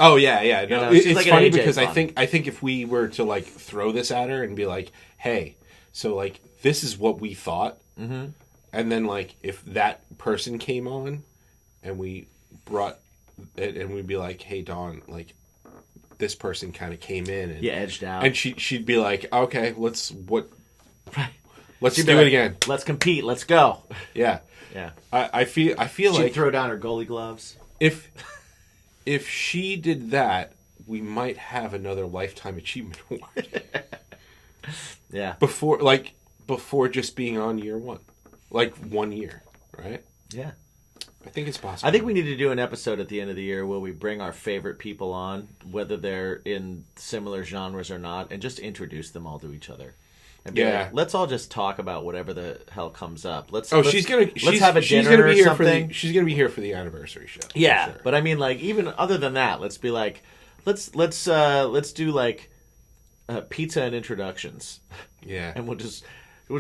Oh yeah. No, know, she's it's like an funny AJ because fun. I think if we were to like throw this at her and be like, hey, so like this is what we thought, mm-hmm. and then like if that person came on, and we brought it, and we'd be like, hey Dawn, like this person kind of came in and edged out, and she'd be like, okay, let's do like, it again. Let's compete. Let's go. Yeah. Yeah. I feel She'd like throw down her goalie gloves. If she did that, we might have another Lifetime Achievement Award. Yeah. Before just being on year one. Like 1 year, right? Yeah. I think it's possible. I think we need to do an episode at the end of the year where we bring our favorite people on, whether they're in similar genres or not, and just introduce them all to each other. And be like, let's all just talk about whatever the hell comes up. Let's have a dinner or something. She's gonna be here for the anniversary show. Yeah, sure. but I mean, like, even other than that, let's be like, let's do like pizza and introductions. Yeah, and we'll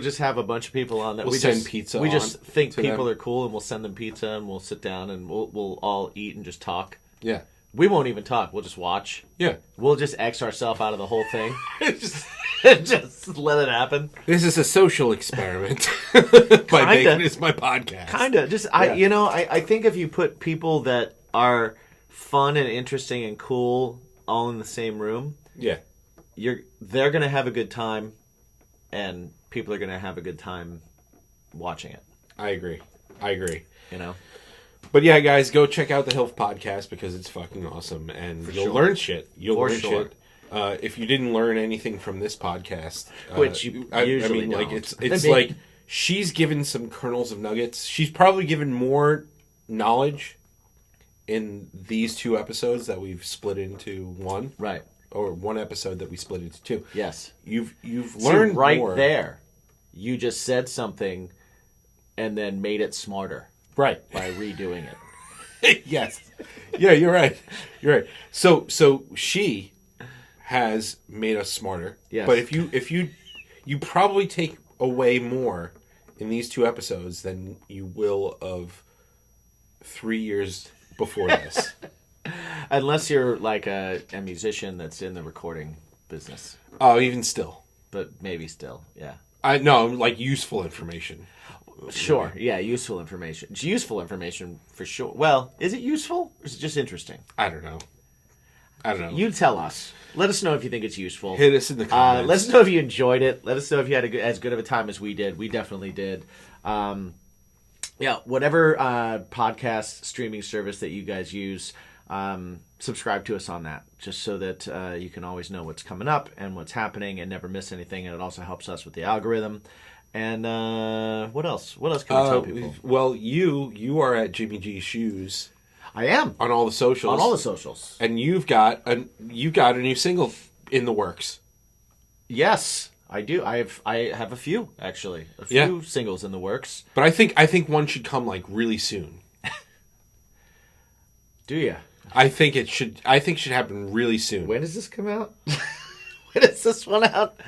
just have a bunch of people on that we'll send pizza. We just think people them. are cool, and we'll send them pizza, and we'll sit down and we'll all eat and just talk. Yeah, we won't even talk. We'll just watch. Yeah, we'll just X ourselves out of the whole thing. just let it happen. This is a social experiment. By making this my podcast. Kinda. Just I think if you put people that are fun and interesting and cool all in the same room, they're gonna have a good time, and people are gonna have a good time watching it. I agree. You know. But yeah, guys, go check out the HILF podcast because it's fucking awesome, and you'll learn shit. Shit. If you didn't learn anything from this podcast, which you usually I mean, don't. Like it's like she's given some kernels of nuggets. She's probably given more knowledge in these 2 episodes that we've split into one, right? Or one episode that we split into 2. Yes, you've learned right more. There. You just said something, and then made it smarter, right? By redoing it. Yes. Yeah, you're right. So she has made us smarter. Yes. But if you probably take away more in these 2 episodes than you will of 3 years before this. Unless you're like a musician that's in the recording business. Oh, even still. But maybe still, yeah. No, like useful information. Sure, yeah, useful information. It's useful information for sure. Well, is it useful or is it just interesting? I don't know. You tell us. Let us know if you think it's useful. Hit us in the comments. Let us know if you enjoyed it. Let us know if you had as good of a time as we did. We definitely did. Yeah, whatever podcast streaming service that you guys use, subscribe to us on that, just so that you can always know what's coming up and what's happening and never miss anything. And it also helps us with the algorithm. And what else? What else can we tell people? Well, you are at Jimmy G's Shoes. I am on all the socials. On all the socials, and you got a new single in the works. Yes, I do. I have a few actually, a few singles in the works. But I think one should come like really soon. Do you? I think it should. I think it should happen really soon. When does this come out? When is this one out?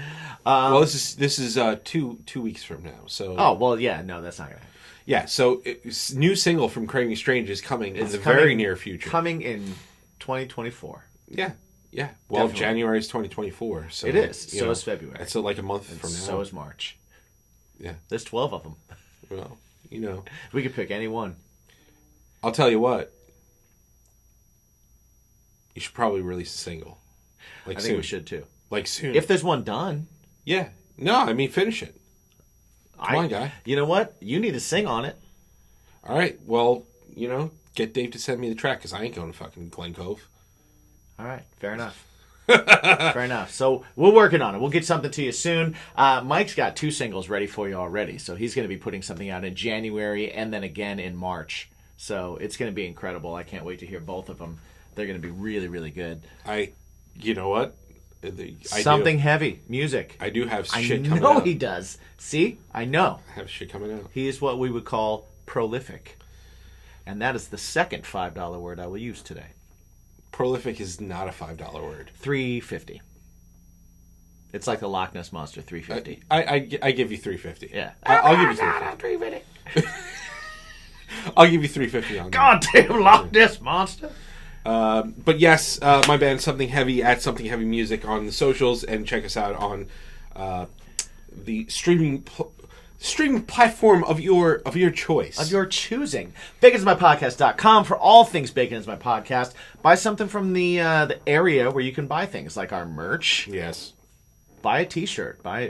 Well, this is 2 weeks from now. So. Oh well, yeah. No, that's not gonna happen. Yeah. So, new single from Craving Strange is coming in the very near future. Coming in 2024. Yeah. Yeah. Well, Definitely. January is 2024. So it is. So is February. It's like a month from now. So is March. Yeah. There's 12 of them. Well, we could pick any one. I'll tell you what. You should probably release a single. I think we should too. Like soon. If there's one done. Yeah. No, I mean finish it. Come on, guy. You know what? You need to sing on it. All right. Well, get Dave to send me the track because I ain't going to fucking Glen Cove. All right. Fair enough. Fair enough. So we're working on it. We'll get something to you soon. Mike's got 2 singles ready for you already. So he's going to be putting something out in January and then again in March. So it's going to be incredible. I can't wait to hear both of them. They're going to be really, really good. You know what? Something heavy. Music. I do have shit coming out. I know out. he does. See? I know. I have shit coming out. He is what we would call prolific. And that is the second $5 word I will use today. Prolific is not a $5 word. $3.50. It's like the Loch Ness Monster, $3.50. I give you $3.50. Yeah. I'll give you $3.50. I'll give you $3.50 on that. Goddamn Loch Ness Monster. But yes, my band Something Heavy at Something Heavy Music on the socials, and check us out on the streaming platform of your choice. Of your choosing. BaconsMyPodcast.com for all things Bacon is My Podcast. Buy something from the area where you can buy things like our merch. Yes. Buy a t-shirt. Buy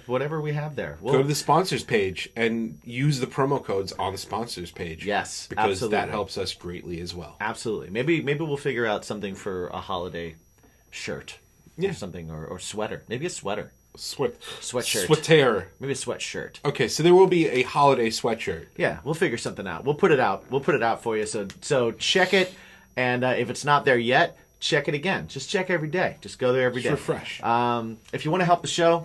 whatever we have there. Go to the sponsors page and use the promo codes on the sponsors page. Yes, because absolutely. that helps us greatly as well. Absolutely. Maybe we'll figure out something for a holiday shirt. Yeah. Or something, or sweater. Maybe a sweater. Sweatshirt. Sweater. Maybe a sweatshirt. Okay, so there will be a holiday sweatshirt. Yeah, we'll figure something out. We'll put it out. We'll put it out for you. So check it, and if it's not there yet, check it again. Just check every day. Just go there every day. Refresh. If you want to help the show,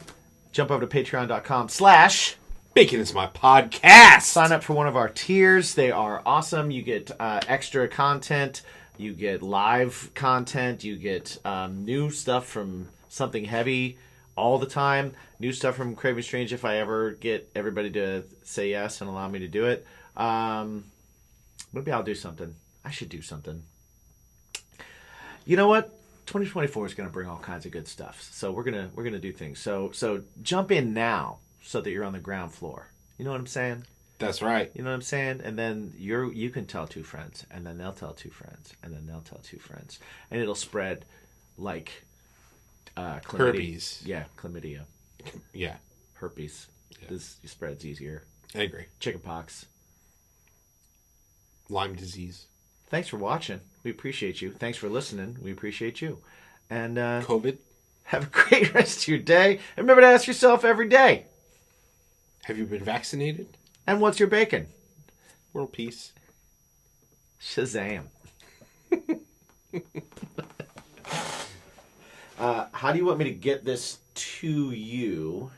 jump over to patreon.com/Bacon is My Podcast. Sign up for one of our tiers. They are awesome. You get extra content. You get live content. You get new stuff from Something Heavy all the time. New stuff from Craving Strange if I ever get everybody to say yes and allow me to do it. Maybe I'll do something. I should do something. You know what? 2024 is going to bring all kinds of good stuff. So we're gonna do things. So jump in now so that you're on the ground floor. You know what I'm saying? That's right. You know what I'm saying? And then you can tell 2 friends, and then they'll tell 2 friends, and then they'll tell 2 friends, and it'll spread like chlamydia. Herpes. Yeah, chlamydia. Yeah, herpes. Yeah. This spreads easier. I agree. Chickenpox. Lyme disease. Thanks for watching. We appreciate you. Thanks for listening. We appreciate you. And COVID. Have a great rest of your day. And remember to ask yourself every day, have you been vaccinated? And what's your bacon? World peace. Shazam. How do you want me to get this to you?